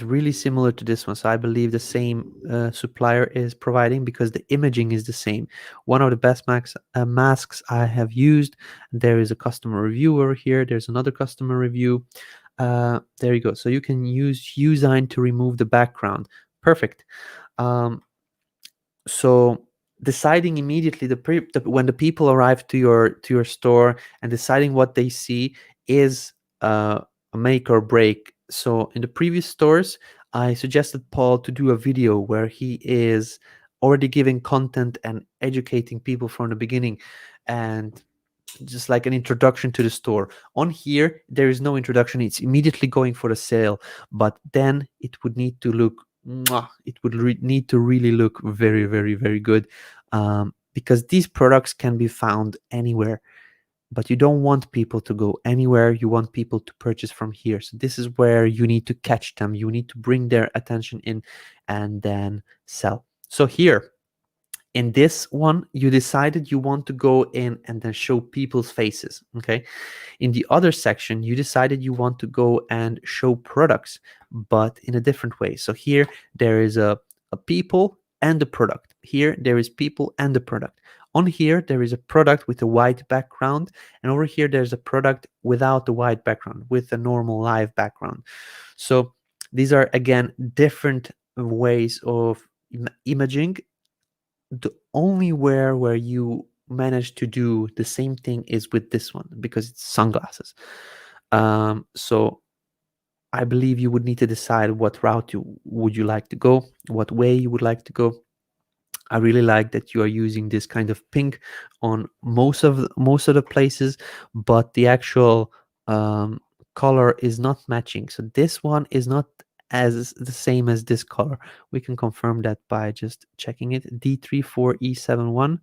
really similar to this one, so I believe the same supplier is providing, because the imaging is the same. One of the best masks I have used. There is a customer review over here. There's another customer review. There you go. So you can use Usign to remove the background. Perfect. So deciding immediately when the people arrive to your store, and deciding what they see is a make or break. So in the previous stores, I suggested Paul to do a video where he is already giving content and educating people from the beginning, and just like an introduction to the store. On here, there is no introduction. It's immediately going for the sale, but then it would need to look, it would need to really look very, very, very good, because these products can be found anywhere, but you don't want people to go anywhere. You want people to purchase from here. So this is where you need to catch them. You need to bring their attention in and then sell. So here In this one, you decided you want to go in and then show people's faces. Okay. In the other section, you decided you want to go and show products, but in a different way. So here there is a people and a product. Here there is people and a product. On here there is a product with a white background, and over here there's a product without the white background, with a normal live background. So these are again different ways of imaging. The only where you manage to do the same thing is with this one, because it's sunglasses. So I believe you would need to decide what route you would you like to go, what way you would like to go. I really like that you are using this kind of pink on most of the places, but the actual color is not matching. So this one is not as the same as this color. We can confirm that by just checking it. D34E71.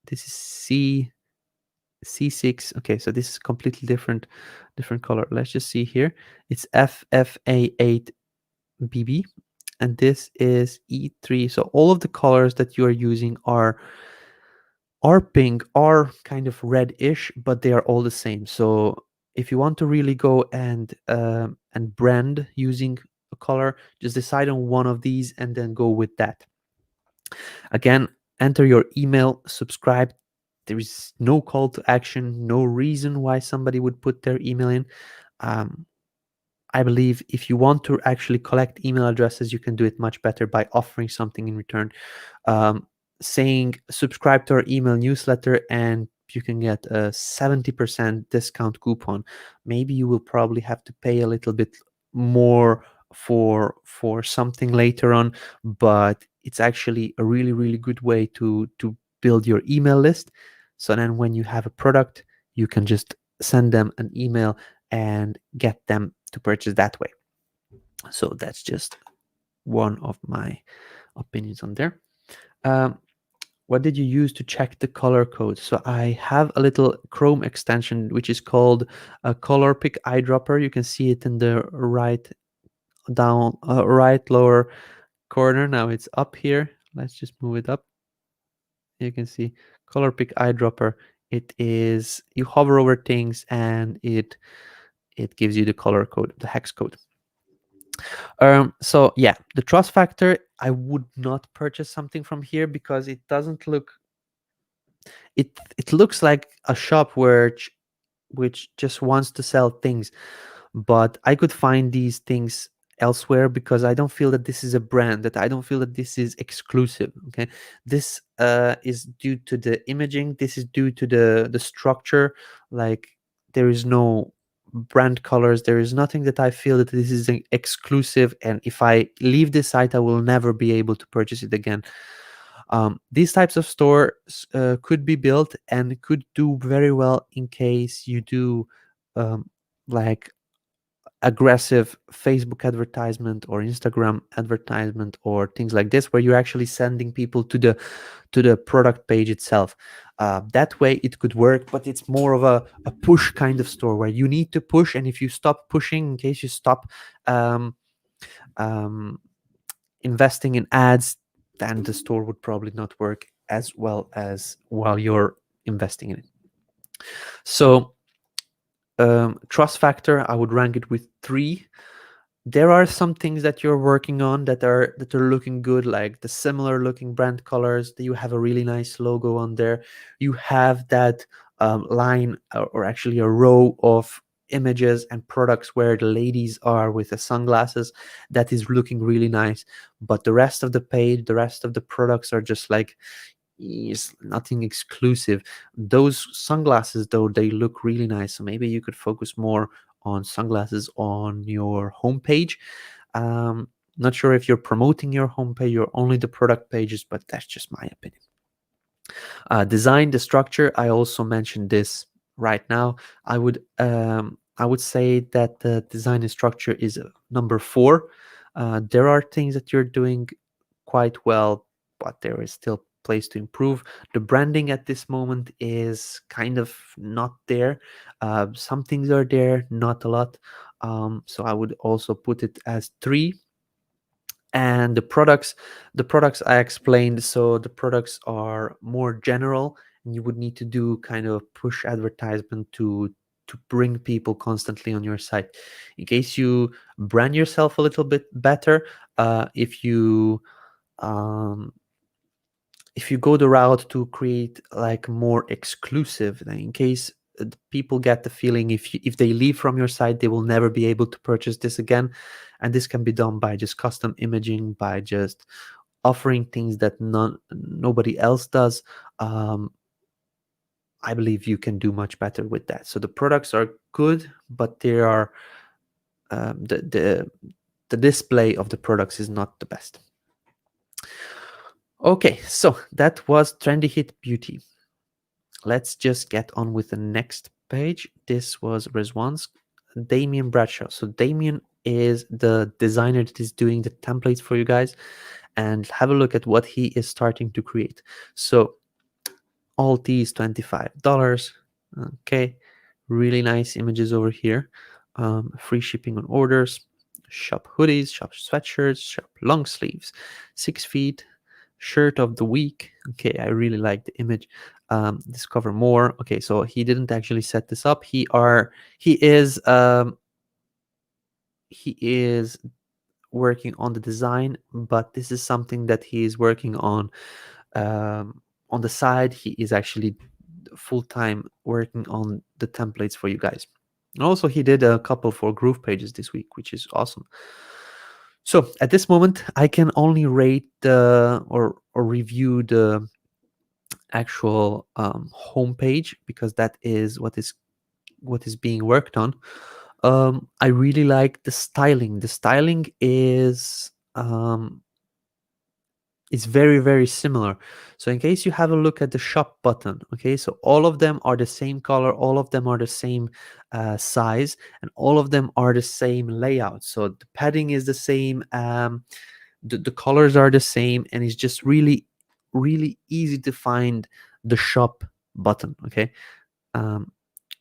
This is C6. Okay, so this is completely different color. Let's just see here. It's FFA8BB, and this is E3. So all of the colors that you are using are pink, are kind of reddish, but they are all the same. So if you want to really go and brand using a color, just decide on one of these and then go with that. Again, enter your email, subscribe. There is no call to action, no reason why somebody would put their email in. Um, I believe if you want to actually collect email addresses, you can do it much better by offering something in return. Um, Saying subscribe to our email newsletter and you can get a 70% discount coupon. Maybe you will probably have to pay a little bit more for something later on, but it's actually a really good way to build your email list. So then when you have a product, you can just send them an email and get them to purchase that way. So that's just one of my opinions on there. um, what did you use to check the color code? So I have a little Chrome extension which is called a color pick eyedropper. You can see it in the right lower corner. Now it's up here. Let's just move it up. You can see color pick eyedropper. It is, you hover over things and it gives you the color code, the hex code. So yeah, the trust factor, I would not purchase something from here because it doesn't look, it looks like a shop which just wants to sell things, but I could find these things elsewhere because I don't feel that this is a brand, that I don't feel that this is exclusive. Okay, this is due to the imaging, this is due to the structure. Like, there is no brand colors, there is nothing that I feel that this is an exclusive, and if I leave this site I will never be able to purchase it again. These types of stores could be built and could do very well in case you do like aggressive Facebook advertisement or Instagram advertisement or things like this, where you're actually sending people to the product page itself. That way it could work, but it's more of a push kind of store where you need to push, and if you stop pushing, in case you stop um, um, investing in ads, then the store would probably not work as well as while you're investing in it. So trust factor, I would rank it with 3. There are some things that you're working on that are looking good, like the similar looking brand colors, that you have a really nice logo on there. You have that line or actually a row of images and products where the ladies are with the sunglasses. That is looking really nice, but the rest of the page, the rest of the products are just like, is nothing exclusive. Those sunglasses though, they look really nice, so maybe you could focus more on sunglasses on your homepage. Not sure if you're promoting your homepage or only the product pages, but that's just my opinion. Design, the structure, I also mentioned this right now. I would say that the design and structure is number 4. There are things that you're doing quite well, but there is still place to improve. The branding at this moment is kind of not there. Some things are there, not a lot. So I would also put it as 3. And the products I explained, so the products are more general, and you would need to do kind of push advertisement to bring people constantly on your site. In case you brand yourself a little bit better, if you um, if you go the route to create like more exclusive, then in case people get the feeling if they leave from your site they will never be able to purchase this again, and this can be done by just custom imaging, by just offering things that nobody else does. um, I believe you can do much better with that. So the products are good, but they are the display of the products is not the best. Okay, so that was Trendy Hit Beauty. Let's just get on with the next page. This was Rizwan's Damien Bradshaw. So Damien is the designer that is doing the templates for you guys, and have a look at what he is starting to create. So all these $25. Okay, really nice images over here. Free shipping on orders, shop hoodies, shop sweatshirts, shop long sleeves, 6 feet, shirt of the week. Okay, I really like the image. Discover more. Okay, so he didn't actually set this up. He is working on the design, but this is something that he is working on the side. He is actually full-time working on the templates for you guys. And also he did a couple for Groove pages this week, which is awesome. So at this moment I can only rate or review the actual homepage, because that is what is being worked on. I really like the styling. The styling is very, very similar. So in case you have a look at the shop button, okay, so all of them are the same color, all of them are the same size, and all of them are the same layout. So the padding is the same, the colors are the same, and it's just really, really easy to find the shop button. Okay, um,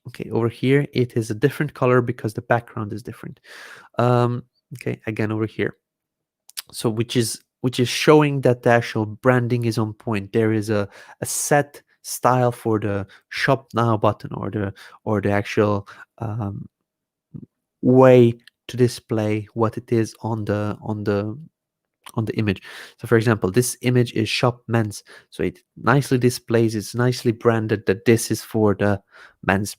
okay, over here it is a different color because the background is different. Okay, again over here, so which is showing that the actual branding is on point. There is a set style for the shop now button, or the actual way to display what it is on the image. So for example, this image is shop men's, so it nicely displays, it's nicely branded that this is for the men's.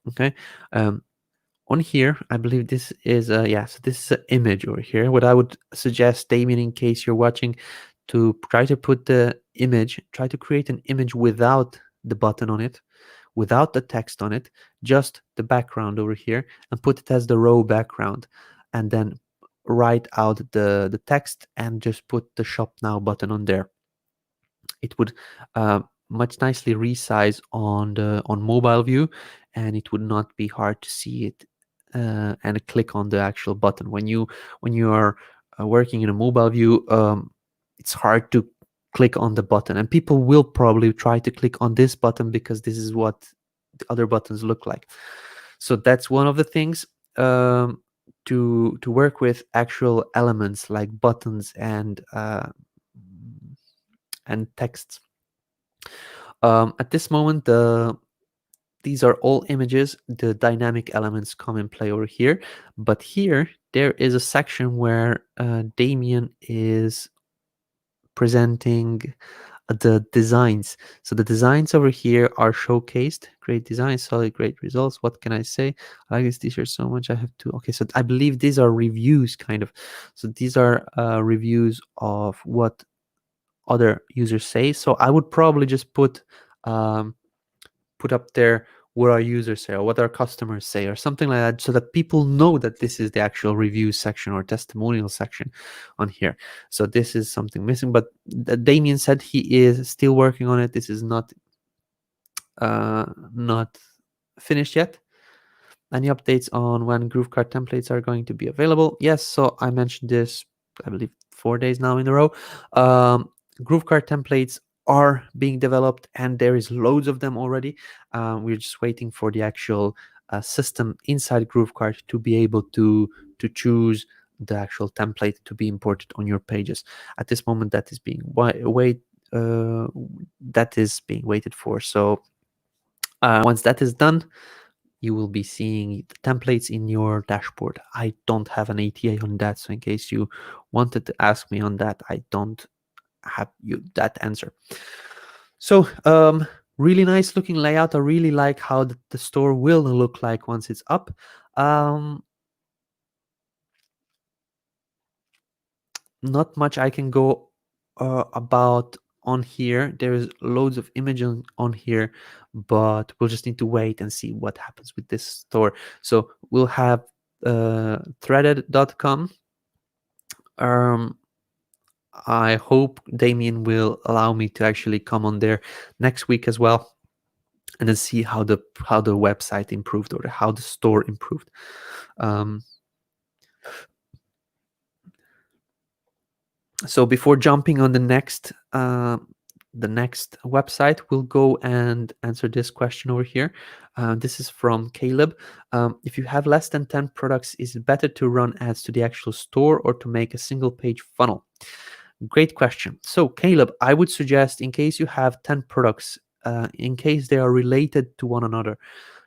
Okay, on here I believe this is so this is an image over here. What I would suggest, Damien, in case you're watching, to try to put the image, try to create an image without the button on it, without the text on it, just the background over here, and put it as the row background, and then write out the text and just put the shop now button on there. It would much nicely resize on mobile view, and it would not be hard to see it and click on the actual button. When you are working in a mobile view, it's hard to click on the button, and people will probably try to click on this button because this is what the other buttons look like. So that's one of the things, to work with actual elements like buttons and texts. At this moment, these are all images. The dynamic elements come in play over here, but here there is a section where Damien is presenting the designs. So the designs over here are showcased. Great design, solid, great results. What can I say? I like this t-shirt so much. I have to. Okay, so I believe these are reviews, kind of. So these are reviews of what other users say. So I would probably just put up there what our users say or what our customers say or something like that, so that people know that this is the actual review section or testimonial section on here. So this is something missing, but Damien said he is still working on it. This is not finished yet. Any updates on when GrooveKart templates are going to be available? Yes, so I mentioned this, I believe, 4 days now in a row. GrooveKart templates are being developed, and there is loads of them already. We're just waiting for the actual system inside GrooveKart to be able to choose the actual template to be imported on your pages. At this moment, that is being waited for. So once that is done, you will be seeing the templates in your dashboard. I don't have an ATA on that, so in case you wanted to ask me on that, I don't have you that answer. So really nice looking layout. I really like how the store will look like once it's up. Not much I can go about on here. There's loads of images on here, but we'll just need to wait and see what happens with this store. So we'll have threaded.com. I hope Damien will allow me to actually come on there next week as well, and then see how the website improved, or how the store improved. So before jumping on the next website, we'll go and answer this question over here. This is from Caleb. If you have less than 10 products, is it better to run ads to the actual store or to make a single page funnel? Great question. So Caleb, I would suggest, in case you have 10 products, in case they are related to one another,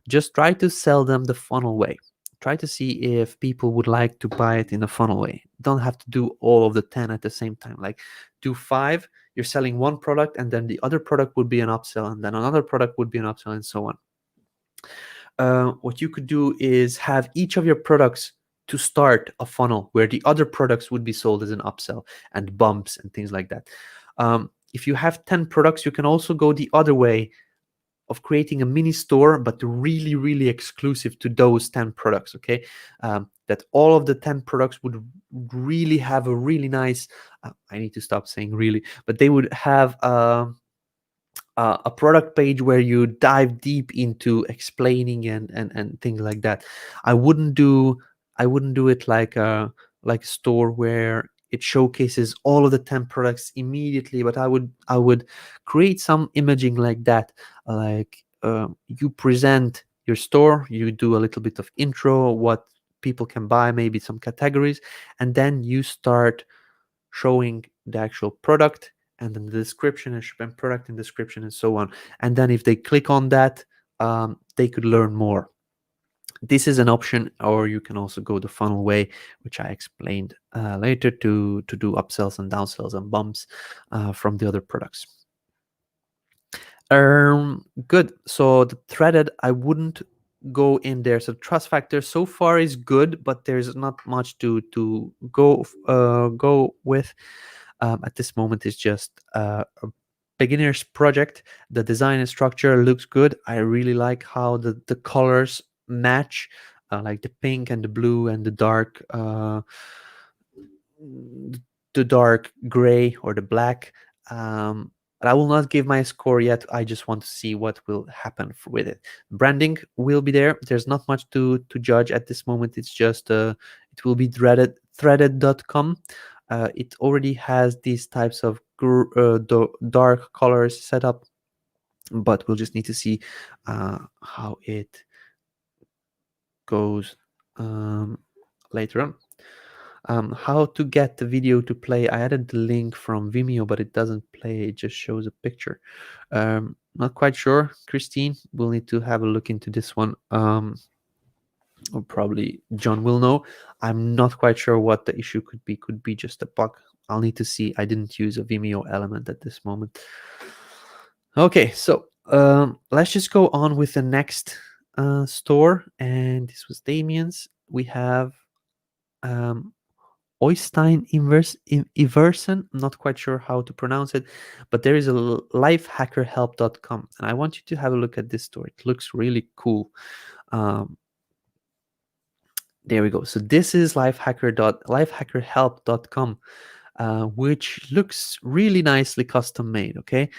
just try to sell them the funnel way. Try to see if people would like to buy it in a funnel way. Don't have to do all of the 10 at the same time. Like, do 5, you're selling one product, and then the other product would be an upsell, and then another product would be an upsell, and so on. What you could do is have each of your products to start a funnel where the other products would be sold as an upsell and bumps and things like that. If you have 10 products, you can also go the other way of creating a mini store, but really, really exclusive to those 10 products, okay? That all of the 10 products would really have a really nice, I need to stop saying really, but they would have a product page where you dive deep into explaining and things like that. I wouldn't do it like a store where it showcases all of the 10 products immediately, but I would create some imaging like that. Like, you present your store, you do a little bit of intro, what people can buy, maybe some categories, and then you start showing the actual product, and then the description and product and description and so on. And then if they click on that, they could learn more. This is an option, or you can also go the funnel way, which I explained later, to do upsells and downsells and bumps from the other products. Good. So the threaded, I wouldn't go in there. So trust factor so far is good, but there's not much to go with. At this moment, it's just a beginner's project. The design and structure looks good. I really like how the colors match, like the pink and the blue and the dark gray or the black. But I will not give my score yet. I just want to see what will happen with it. Branding will be there. There's not much to judge at this moment. It's just it will be threaded.com. It already has these types of dark colors set up, but we'll just need to see how it goes later on. How to get the video to play. I added the link from Vimeo, but it doesn't play. It just shows a picture. Not quite sure, Christine. We'll need to have a look into this one. Or probably John will know. I'm not quite sure what the issue could be. Could be just a bug. I'll need to see. I didn't use a Vimeo element at this moment. Okay, so let's just go on with the next store. And this was Damien's. We have Oystein Iversen. I'm not quite sure how to pronounce it, but there is a lifehackerhelp.com, and I want you to have a look at this store. It looks really cool. There we go. So this is lifehackerhelp.com, which looks really nicely custom made. Okay.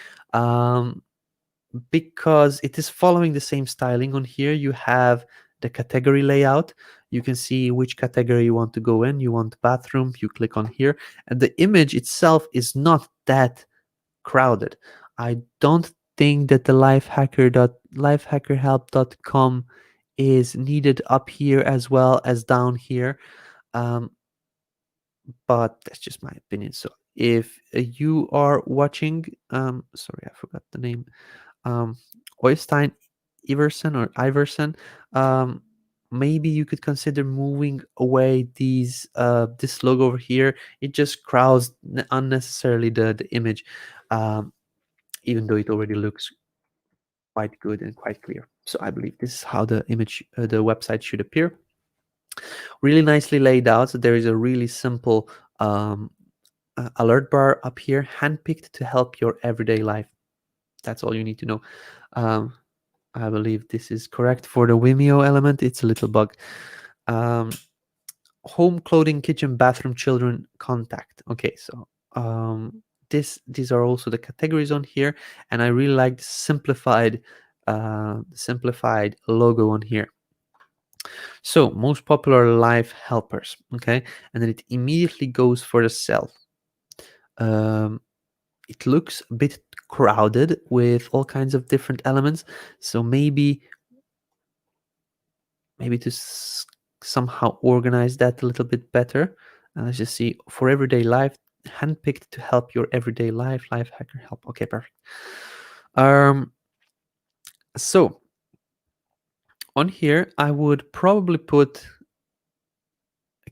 Because it is following the same styling. On here you have the category layout. You can see which category you want to go in. You want bathroom, you click on here, and the image itself is not that crowded. I don't think that the lifehackerhelp.com is needed up here as well as down here. but that's just my opinion. So if you are watching, sorry, I forgot the name, Oystein Iverson or Iverson, um, maybe you could consider moving away this logo over here. It just crowds unnecessarily the image, um, even though it already looks quite good and quite clear. So I believe this is how the image, the website should appear. Really nicely laid out. So there is a really simple alert bar up here, handpicked to help your everyday life. That's all you need to know. Um, I believe this is correct for the Vimeo element. It's a little bug. Um, home, clothing, kitchen, bathroom, children, contact. Okay, so these are also the categories on here, and I really like the simplified logo on here. So most popular life helpers. Okay, and then it immediately goes for the self. It looks a bit crowded with all kinds of different elements, so maybe to somehow organize that a little bit better. Let's just see, for everyday life, handpicked to help your everyday life, life hacker help. Okay, perfect. So on here I would probably put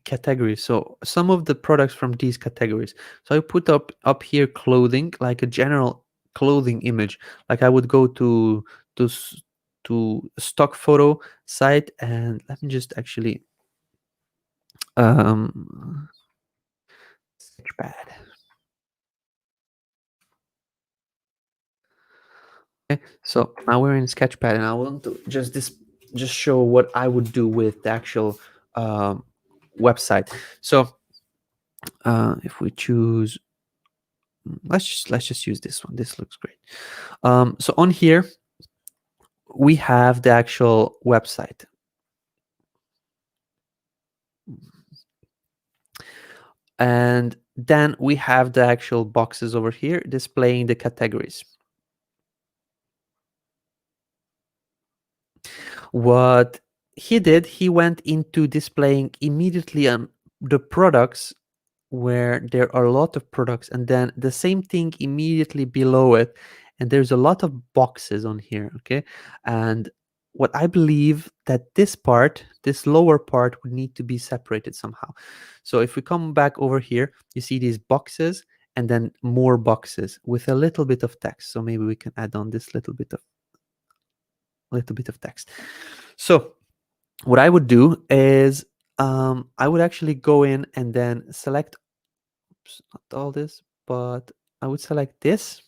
categories, so some of the products from these categories. So I put up here clothing, like a general clothing image. Like I would go to s- to a stock photo site, and let me just actually sketchpad. Okay, so now we're in sketchpad, and I want to just show what I would do with the actual um, website. So if we choose, let's just use this one. This looks great. So on here we have the actual website, and then we have the actual boxes over here displaying the categories. What he did, he went into displaying immediately on the products where there are a lot of products, and then the same thing immediately below it, and there's a lot of boxes on here. Okay, and what I believe, that this lower part would need to be separated somehow. So if we come back over here, you see these boxes and then more boxes with a little bit of text. So maybe we can add on this little bit of text. So what I would do is I would actually go in and then select, not all this, but I would select this,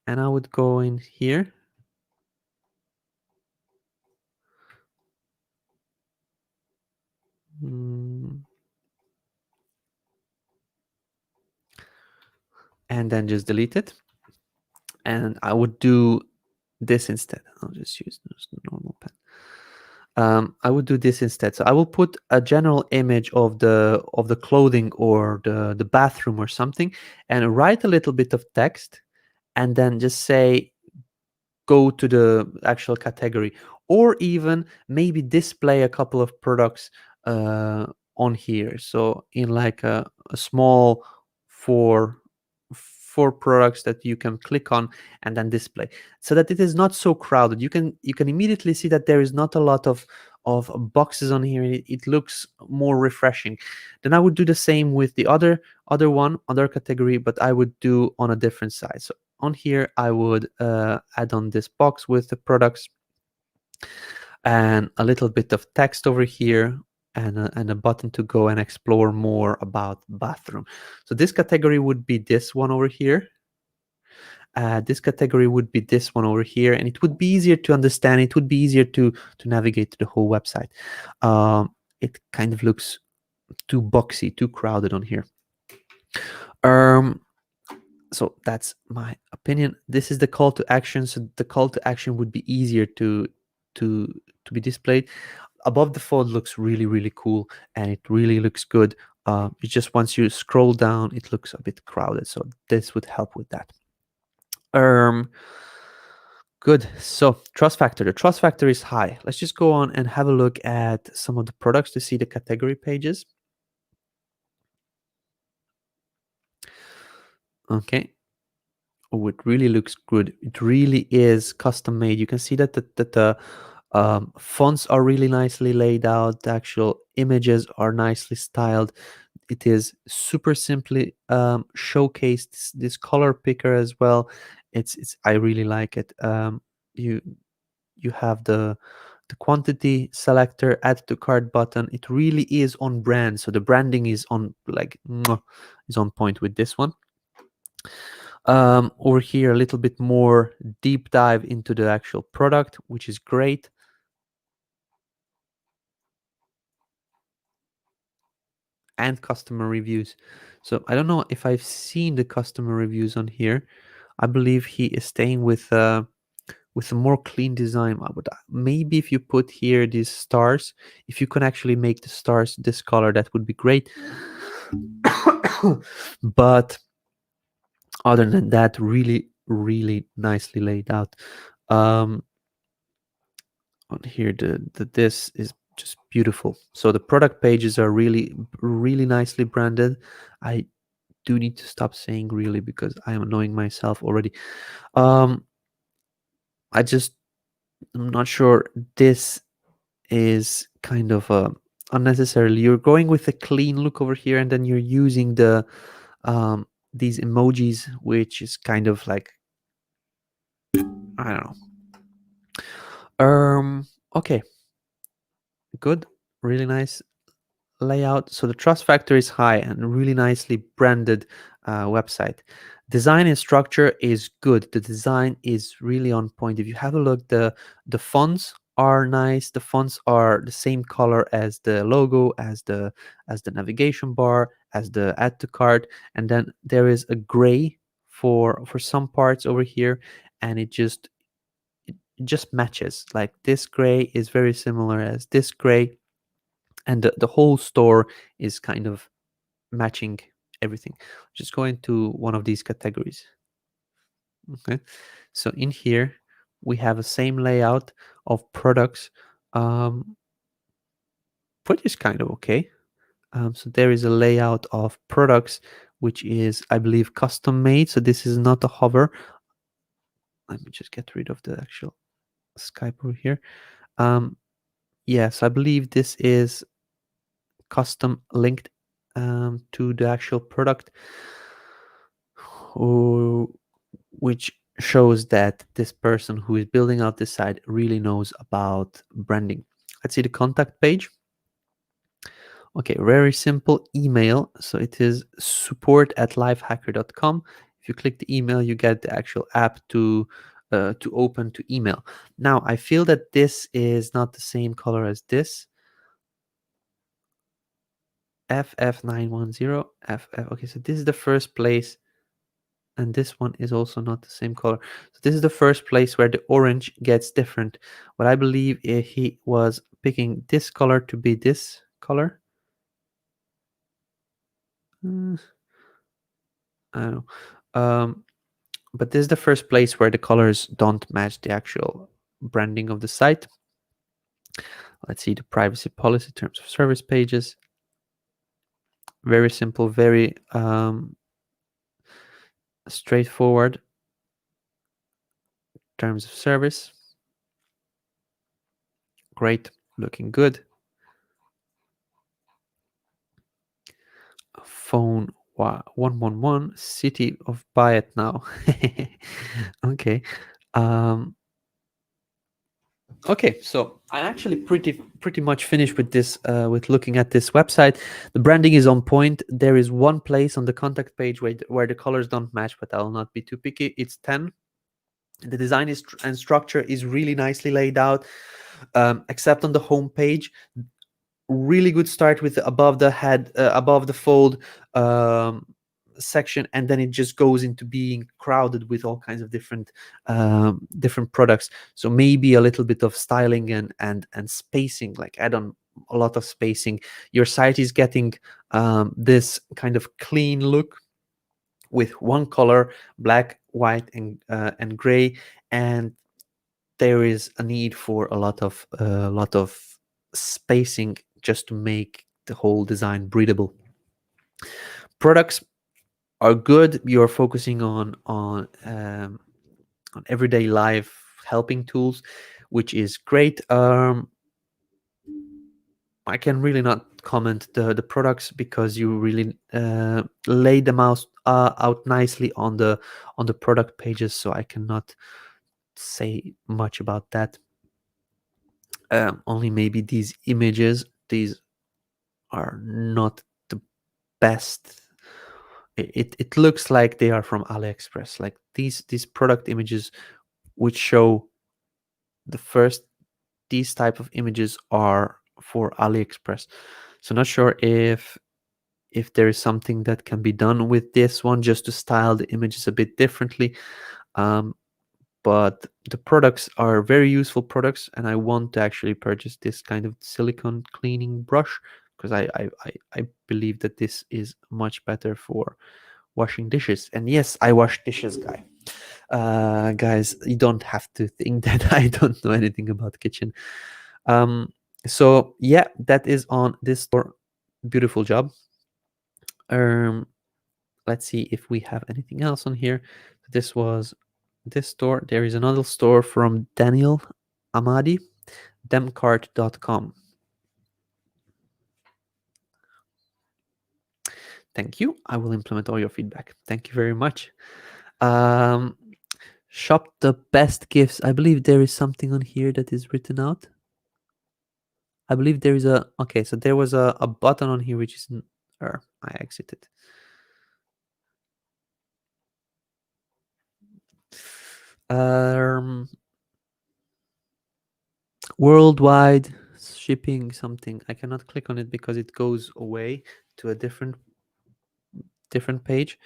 and I would go in here, and then just delete it, and I would do this instead. I'll just use this normal pen. I would do this instead. So I will put a general image of the clothing or the bathroom or something, and write a little bit of text, and then just say go to the actual category, or even maybe display a couple of products on here. So in like a small four four products that you can click on and then display, so that it is not so crowded. You can immediately see that there is not a lot of boxes on here. It looks more refreshing. Then I would do the same with the other category, but I would do on a different side. So on here I would add on this box with the products, and a little bit of text over here, and a button to go and explore more about bathroom. So this category would be this one over here. This category would be this one over here, and it would be easier to understand. It would be easier to navigate to the whole website. It kind of looks too boxy, too crowded on here. So that's my opinion. This is the call to action. So the call to action would be easier to be displayed. Above the fold looks really cool, and it really looks good. It's just once you scroll down, it looks a bit crowded. So this would help with that. Good. So trust factor. The trust factor is high. Let's just go on and have a look at some of the products to see the category pages. Okay. Oh, it really looks good. It really is custom made. You can see that the fonts are really nicely laid out. The actual images are nicely styled. It is super simply showcased. This color picker as well. It's I really like it. You you have the quantity selector, add to cart button. It really is on brand. So the branding is on like mwah, is on point with this one. Over here, a little bit more deep dive into the actual product, which is great. And customer reviews. So I don't know if I've seen the customer reviews on here. I believe he is staying with a more clean design. I would maybe if you put here these stars, if you can actually make the stars this color, that would be great. But other than that, really, really nicely laid out. Um, on here, this is just beautiful. So the product pages are really, really nicely branded. I do need to stop saying really because I am annoying myself already. Um, I'm not sure. This is kind of unnecessarily. You're going with a clean look over here, and then you're using these emojis, which is kind of like I don't know. Okay, good, really nice layout. So the trust factor is high and really nicely branded website. Design and structure is good. The design is really on point. If you have a look, the fonts are nice. The fonts are the same color as the logo, as the navigation bar, as the add to cart, and then there is a gray for some parts over here, and it just matches. Like this gray is very similar as this gray, and the whole store is kind of matching everything. Just go into one of these categories. Okay, so in here we have the same layout of products, um, which is kind of okay. So there is a layout of products which is, I believe, custom made. So this is not a hover. Let me just get rid of the actual Skype over here. Um, yes, I believe this is custom linked to the actual product, which shows that this person who is building out this site really knows about branding. Let's see the contact page. Okay, very simple email. So it is support@lifehacker.com. If you click the email, you get the actual app to open to email. Now, I feel that this is not the same color as this. FF910 FF. Okay, so this is the first place, and this one is also not the same color. So this is the first place where the orange gets different. What I believe he was picking this color to be this color. Uh, I don't know. But this is the first place where the colors don't match the actual branding of the site. Let's see the privacy policy, terms of service pages. Very simple, very straightforward terms of service. Great, looking good. Phone 111, city of Bayat now. Okay. Um, okay, so I'm actually pretty much finished with this, with looking at this website. The branding is on point. There is one place on the contact page where the colors don't match, but I'll not be too picky. It's 10. The design is and structure is really nicely laid out, except on the home page. Really good start with above the head, above the fold section, and then it just goes into being crowded with all kinds of different products. So maybe a little bit of styling and spacing, like add on a lot of spacing. Your site is getting this kind of clean look with one color, black, white, and gray, and there is a need for a lot of spacing just to make the whole design breathable. Products, are good. You're focusing on everyday life helping tools, which is great. I can really not comment the products because you really lay them out nicely on the product pages, so I cannot say much about that. Only maybe these images, these are not the best. It looks like they are from AliExpress, like these product images which show the first, these type of images are for AliExpress. So not sure if there is something that can be done with this one just to style the images a bit differently. But the products are very useful products, and I want to actually purchase this kind of silicone cleaning brush because I believe that this is much better for washing dishes. And yes, I wash dishes, guys, you don't have to think that I don't know anything about kitchen. So yeah, that is on this store. Beautiful job. um let's see if we have anything else on here. This was this store. There is another store from Daniel Amadi, demcart.com. Thank you. I will implement all your feedback. Thank you very much. um Shop the best gifts. I believe there is something on here that is written out. I believe there is a, okay, so there was a button on here which is I exited. Um Worldwide shipping something. I cannot click on it because it goes away to a different page.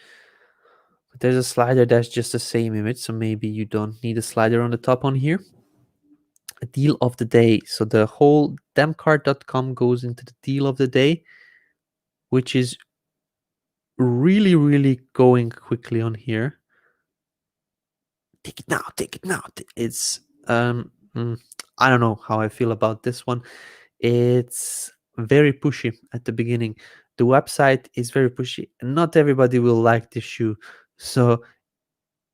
But there's a slider that's just the same image, so maybe you don't need a slider on the top on here. A deal of the day. So the whole demcart.com goes into the deal of the day, which is really going quickly on here. Take it now, take it now. It's I don't know how I feel about this one. It's very pushy at the beginning. The website is very pushy. Not everybody will like this shoe. So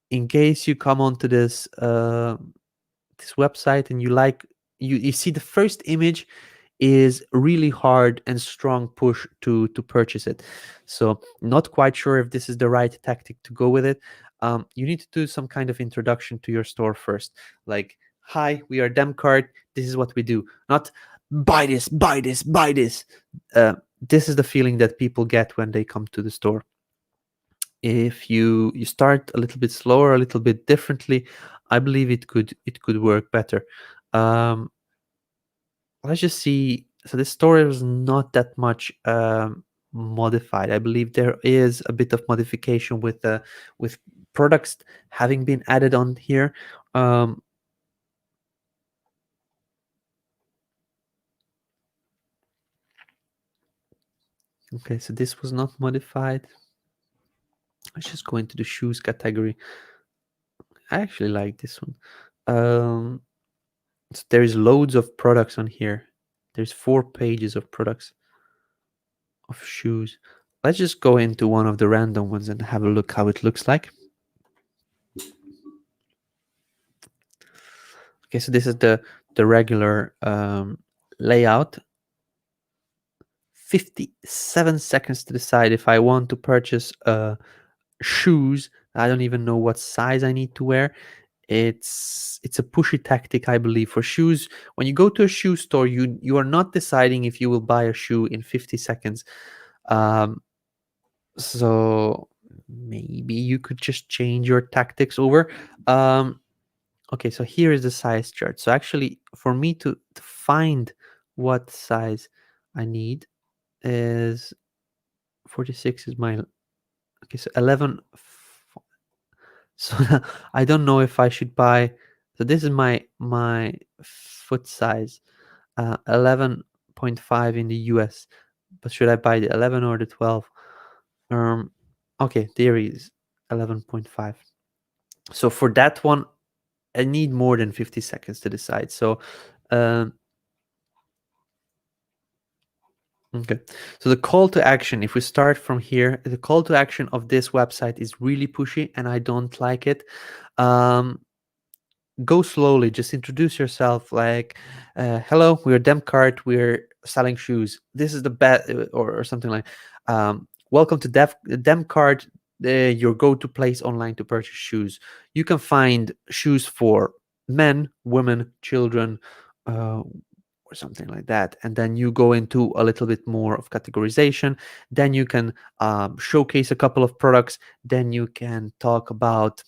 in case you come onto this website and you like, you see the first image is really hard and strong push to purchase it. So not quite sure if this is the right tactic to go with it. You need to do some kind of introduction to your store first, like, hi, we are Demcart, this is what we do. Not buy this, buy this, buy this. This is the feeling that people get when they come to the store. If you start a little bit slower, a little bit differently, I believe it could work better. um let's just see. So this story was not that much modified. I believe there is a bit of modification with products having been added on here. um okay, so this was not modified. Let's just go into the shoes category. I actually like this one. So there's loads of products on here. There's 4 pages of products of shoes. Let's just go into one of the random ones and have a look how it looks like. Okay, so this is the regular layout. 57 seconds to decide if I want to purchase shoes. I don't even know what size I need to wear. It's a pushy tactic, I believe, for shoes. When you go to a shoe store, you are not deciding if you will buy a shoe in 50 seconds. um, so maybe you could just change your tactics over. Okay, so here is the size chart. So actually, for me to find what size I need is 46 is my, okay, so 11. So I don't know if I should buy. So this is my foot size, 11.5 in the US. But should I buy the 11 or the 12? Um, okay, there is 11.5. So for that one, I need more than 50 seconds to decide. So um, Okay. So the call to action, if we start from here, the call to action of this website is really pushy and I don't like it. Um, Go slowly, just introduce yourself like, hello, we're GrooveKart, we're selling shoes. This is the best, or something like, welcome to GrooveKart, your go-to place online to purchase shoes. You can find shoes for men, women, children, or something like that. And then you go into a little bit more of categorization. Then you can showcase a couple of products. Then you can talk about,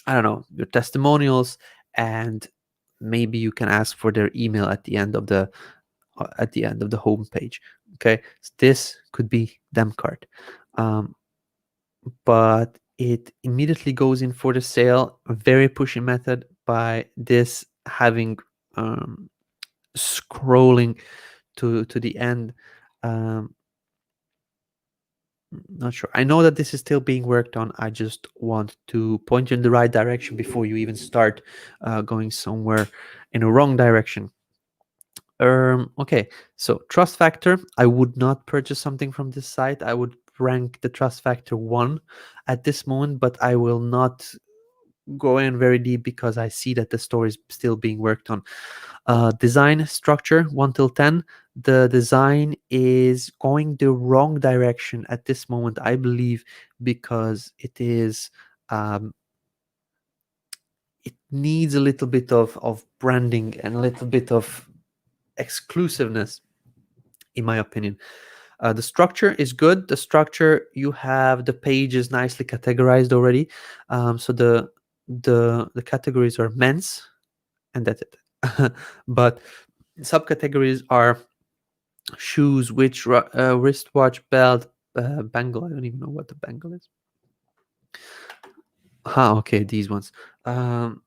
I don't know, your testimonials, and maybe you can ask for their email at the end of the homepage. Okay, so this could be GrooveKart, um, but it immediately goes in for the sale. A very pushy method by this having scrolling to the end. Um, Not sure. I know that this is still being worked on. I just want to point you in the right direction before you even start going somewhere in a wrong direction. Okay, so trust factor. I would not purchase something from this site. I would rank the trust factor 1 at this moment, but I will not go in very deep because I see that the store is still being worked on. Design structure 1 till 10. The design is going the wrong direction at this moment, I believe, because it needs a little bit of branding and a little bit of exclusiveness, in my opinion. The structure is good. The structure, you have the pages nicely categorized already. So the categories are men's, and that's it. But subcategories are shoes, wristwatch, belt, bangle. I don't even know what the bangle is. Okay, these ones. Um,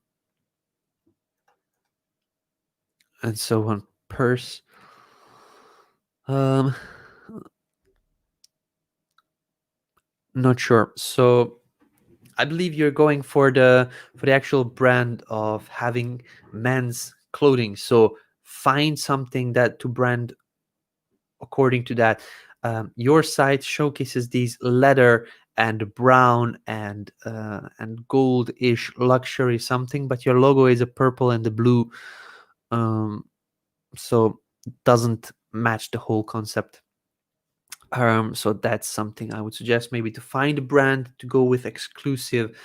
and so on. Purse. Um, Not sure. So I believe you're going for the actual brand of having men's clothing. So find something that to brand according to that. Your site showcases these leather and brown and gold-ish luxury something, but your logo is a purple and the blue, um, so it doesn't match the whole concept. So that's something I would suggest, maybe to find a brand to go with exclusive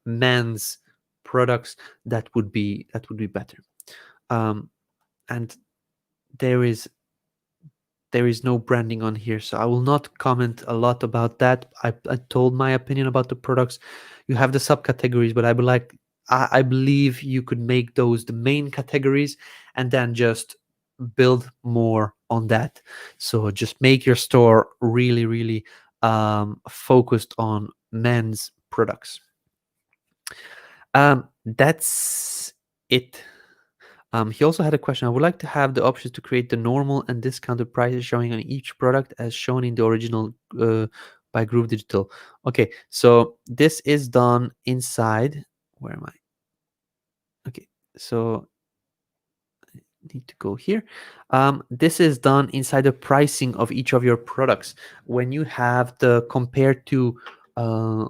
men's products. That would be better. Um, and there is there is no branding on here, so I will not comment a lot about that. I told my opinion about the products. You have the subcategories, but I believe you could make those the main categories and then just build more on that. So just make your store really, really focused on men's products. That's it. He also had a question. I would like to have the options to create the normal and discounted prices showing on each product as shown in the original by Groove Digital. Okay, so this is done inside. Where am I? Okay, so I need to go here. This is done inside the pricing of each of your products. When you have the compared to, uh,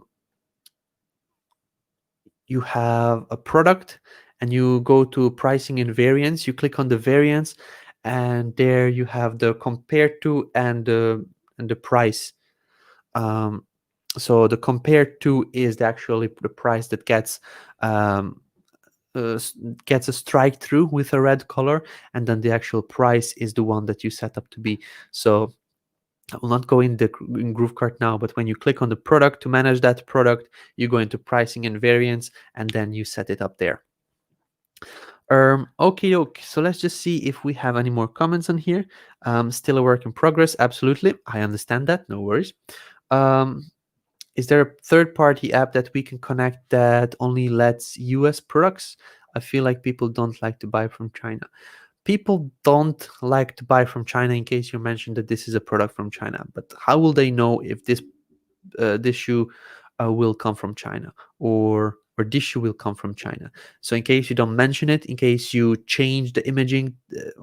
you have a product and you go to pricing and variance, you click on the variance, and there you have the compared to and the price. um, so the compared to is actually the price that um, gets a strike through with a red color, and then the actual price is the one that you set up to be. So I will not go in GrooveKart now, but when you click on the product to manage that product, you go into pricing and variance, and then you set it up there. Okay, so let's just see if we have any more comments on here. Still a work in progress. Absolutely, I understand that. No worries. Um, is there a third-party app that we can connect that only lets US products? I feel like people don't like to buy from China. People don't like to buy from China, in case you mentioned that this is a product from China. But how will they know if this shoe will come from China? Or or this shoe will come from China. So in case you don't mention it, in case you change the imaging,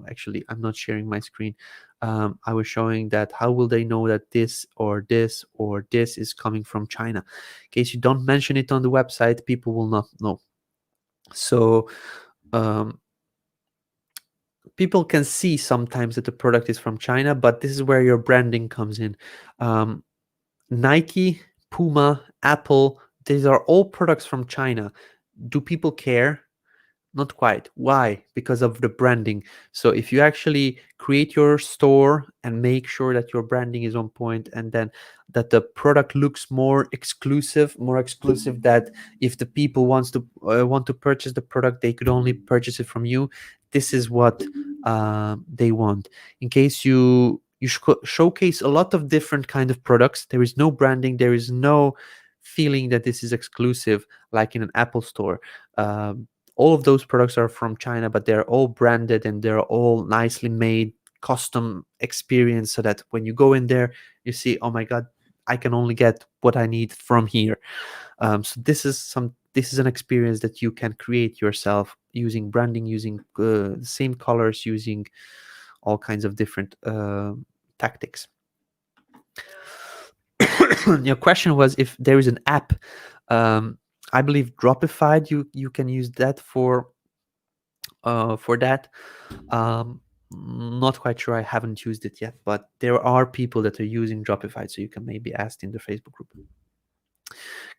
actually I'm not sharing my screen. I was showing that how will they know that this or this or this is coming from China. In case you don't mention it on the website, people will not know. So people can see sometimes that the product is from China, but this is where your branding comes in. Nike, Puma, Apple, these are all products from China. Do people care? Not quite. Why? Because of the branding. So if you actually create your store and make sure that your branding is on point, and then that the product looks more exclusive, that if the people want to purchase the product, they could only purchase it from you. This is what they want. In case you showcase a lot of different kind of products, there is no branding, there is no feeling that this is exclusive like in an Apple store. All of those products are from China, but they're all branded and they're all nicely made, custom experience, so that when you go in there, you see, oh my God, I can only get what I need from here. So this is an experience that you can create yourself using branding, using the same colors, using all kinds of different tactics. Your question was if there is an app. I believe Dropified, you can use that for that. Not quite sure, I haven't used it yet, but there are people that are using Dropified, so you can maybe ask in the Facebook group.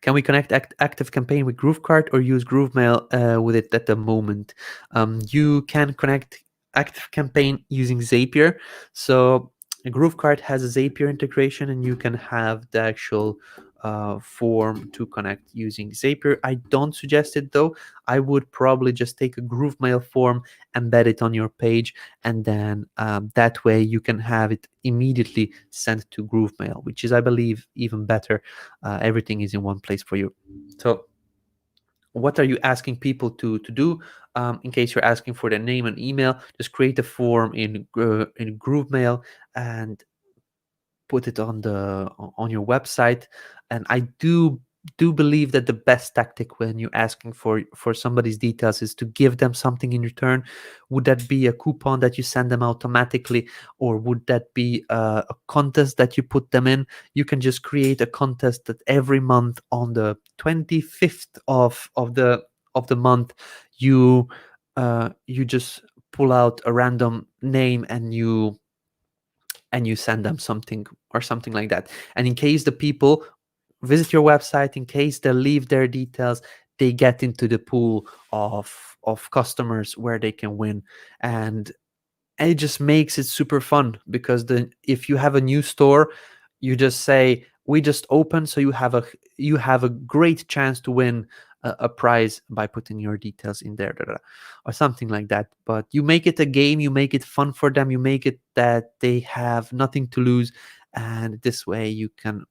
Can we connect Active Campaign with GrooveKart or use GrooveMail with it at the moment? You can connect Active Campaign using Zapier. So GrooveKart has a Zapier integration, and you can have the actual form to connect using Zapier. I don't suggest it though. I would probably just take a GrooveMail form, embed it on your page, and then that way you can have it immediately sent to GrooveMail, which is, I believe, even better. Everything is in one place for you. So what are you asking people to do? In case you're asking for their name and email, just create a form in GrooveMail and put it on your website. And I do believe that the best tactic when you're asking for somebody's details is to give them something in return. Would that be a coupon that you send them automatically, or would that be a contest that you put them in? You can just create a contest that every month on the 25th of the month, you just pull out a random name and you send them something or something like that. And in case the people visit your website, in case they leave their details, they get into the pool of customers where they can win. And it just makes it super fun, because if you have a new store, you just say, we just opened, so you have a great chance to win a prize by putting your details in there, or something like that. But you make it a game, you make it fun for them, you make it that they have nothing to lose, and this way you can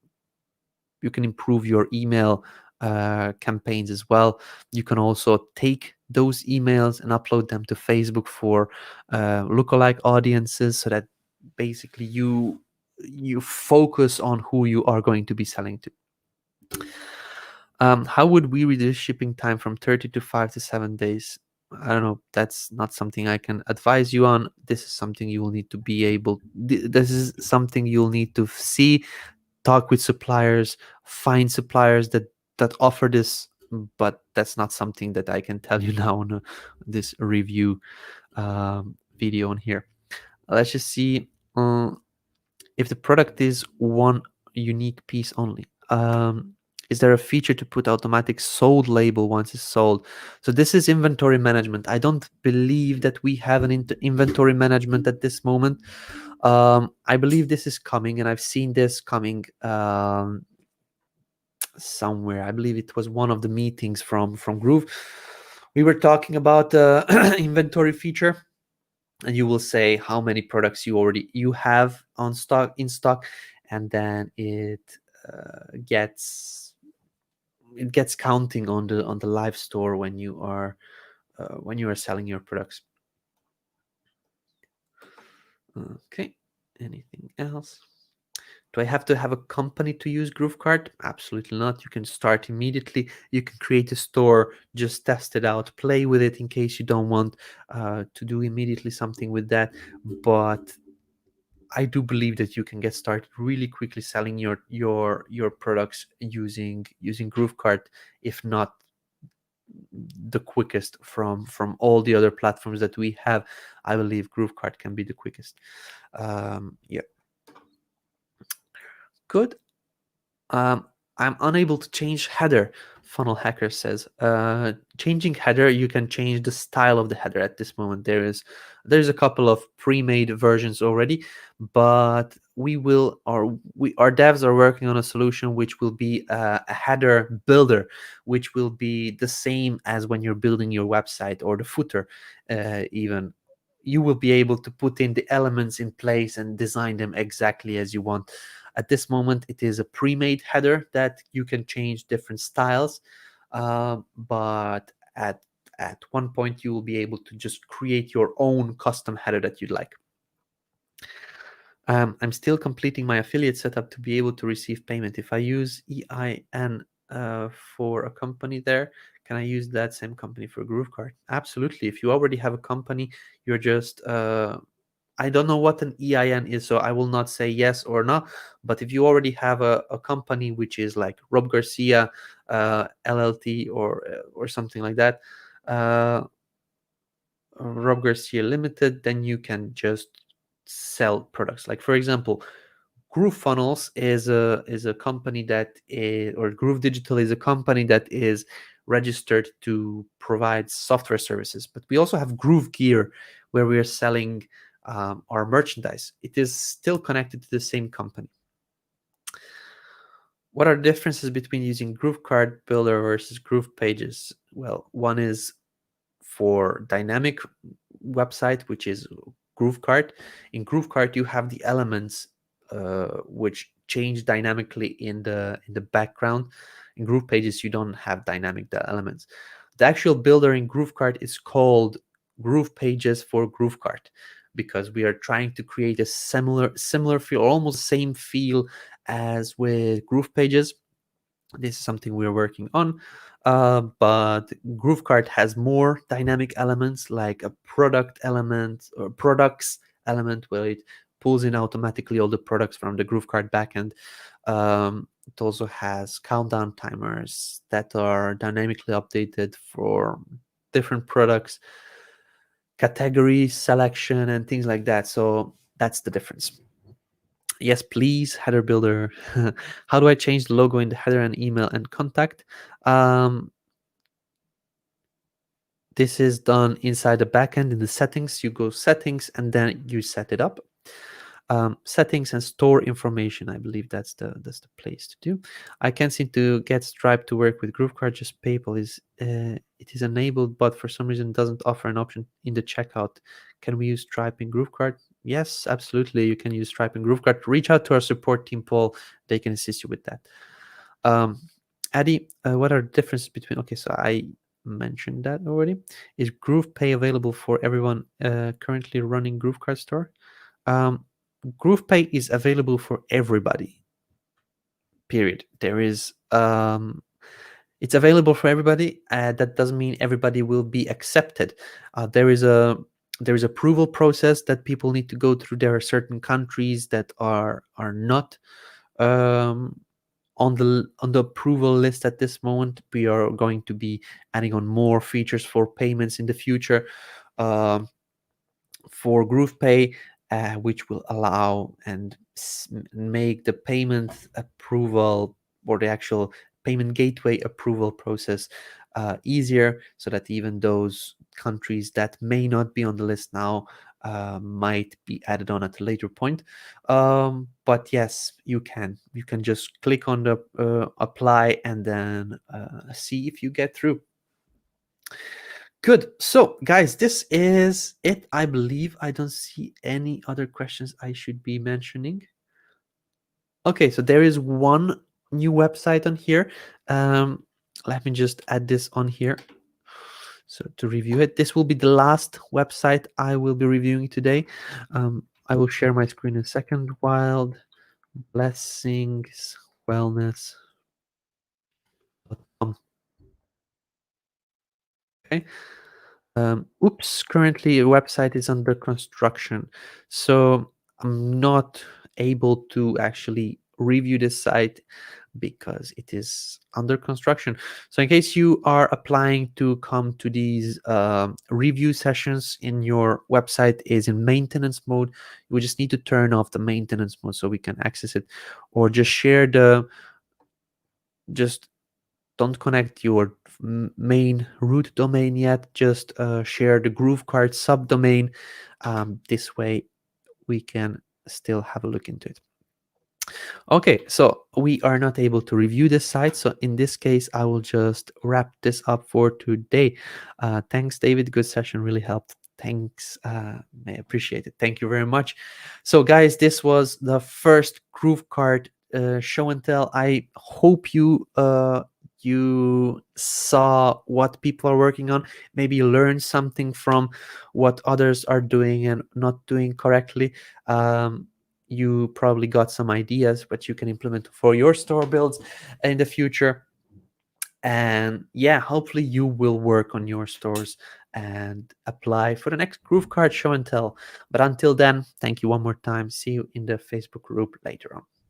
improve your email campaigns as well. You can also take those emails and upload them to Facebook for lookalike audiences, so that basically you focus on who you are going to be selling to. How would we reduce shipping time from 30 to 5 to 7 days? I don't know. That's not something I can advise you on. This is something you will need to be able. This is something you'll need to see, talk with suppliers, find suppliers that offer this. But that's not something that I can tell you now on this review video on here. Let's just see if the product is one unique piece only. Is there a feature to put automatic sold label once it's sold? So this is inventory management. I don't believe that we have an inventory management at this moment. I believe this is coming, and I've seen this coming somewhere. I believe it was one of the meetings from Groov. We were talking about the inventory feature, and you will say how many products you have on stock in stock, and then it gets counting on the live store when you are selling your products. Okay, anything else? Do I have to have a company to use GrooveKart? Absolutely not. You can start immediately. You can create a store, just test it out, play with it in case you don't want to do immediately something with that. But I do believe that you can get started really quickly selling your products using GrooveKart, if not the quickest from all the other platforms that we have. I believe GrooveKart can be the quickest. Yeah, good. Um, I'm unable to change header. Funnel Hacker says, changing header, you can change the style of the header at this moment. There's a couple of pre-made versions already, but our devs are working on a solution which will be a header builder, which will be the same as when you're building your website or the footer. Even you will be able to put in the elements in place and design them exactly as you want. At this moment, it is a pre-made header that you can change different styles, but at one point you will be able to just create your own custom header that you'd like. I'm still completing my affiliate setup to be able to receive payment. If I use EIN for a company there, can I use that same company for GrooveKart? Absolutely. If you already have a company, you're just I don't know what an EIN is, so I will not say yes or no. But if you already have a company which is like Rob Garcia LLT or something like that, uh, Rob Garcia Limited, then you can just sell products. Like for example, Groove Funnels is a company that is, or Groove Digital is a company that is registered to provide software services. But we also have Groove Gear, where we are selling our merchandise. It is still connected to the same company. What are the differences between using GrooveKart Builder versus Groove Pages? Well, one is for dynamic website, which is GrooveKart. In GrooveKart, you have the elements which change dynamically in the background. In Groove Pages, you don't have dynamic elements. The actual builder in GrooveKart is called Groove Pages for GrooveKart, because we are trying to create a similar feel, or almost same feel as with Groove Pages. This is something we're working on, but GrooveKart has more dynamic elements, like a product element or products element, where it pulls in automatically all the products from the GrooveKart backend. It also has countdown timers that are dynamically updated for different products, category selection, and things like that. So that's the difference. Yes, please, header builder. How do I change the logo in the header and email and contact? Um, this is done inside the backend in the settings. You go settings and then you set it up. Settings and store information. I believe that's the place to do. I can't seem to get Stripe to work with GrooveKart. Just PayPal is it is enabled, but for some reason doesn't offer an option in the checkout. Can we use Stripe in GrooveKart? Yes, absolutely. You can use Stripe in GrooveKart. Reach out to our support team, Paul. They can assist you with that. Addy, what are the differences between? Okay, so I mentioned that already. Is GroovePay available for everyone currently running GrooveKart store? GroovePay is available for everybody. Period. It's available for everybody. That doesn't mean everybody will be accepted. There is a approval process that people need to go through. There are certain countries that are not um, on the approval list at this moment. We are going to be adding on more features for payments in the future. Um, for GroovePay, which will allow and make the payment approval, or the actual payment gateway approval process easier, so that even those countries that may not be on the list now might be added on at a later point. But yes, you can just click on the apply and then see if you get through. Good. So, guys, this is it. I believe I don't see any other questions I should be mentioning. Okay, so there is one new website on here. Let me just add this on here. So to review it, this will be the last website I will be reviewing today. I will share my screen in a second Blessings Wellness. Okay. Oops, currently a website is under construction, so I'm not able to actually review this site because it is under construction. So in case you are applying to come to these review sessions and your website is in maintenance mode, we just need to turn off the maintenance mode so we can access it, or just share the just don't connect your main root domain yet. Just share the GrooveKart subdomain. This way we can still have a look into it. Okay, so we are not able to review this site. So in this case, I will just wrap this up for today. Thanks, David. Good session, really helped. Thanks, I appreciate it. Thank you very much. So guys, this was the first GrooveKart show and tell. I hope you saw what people are working on, maybe learn something from what others are doing and not doing correctly. You probably got some ideas but you can implement for your store builds in the future. And yeah, hopefully you will work on your stores and apply for the next GrooveKart show and tell. But until then, thank you one more time. See you in the Facebook group later on.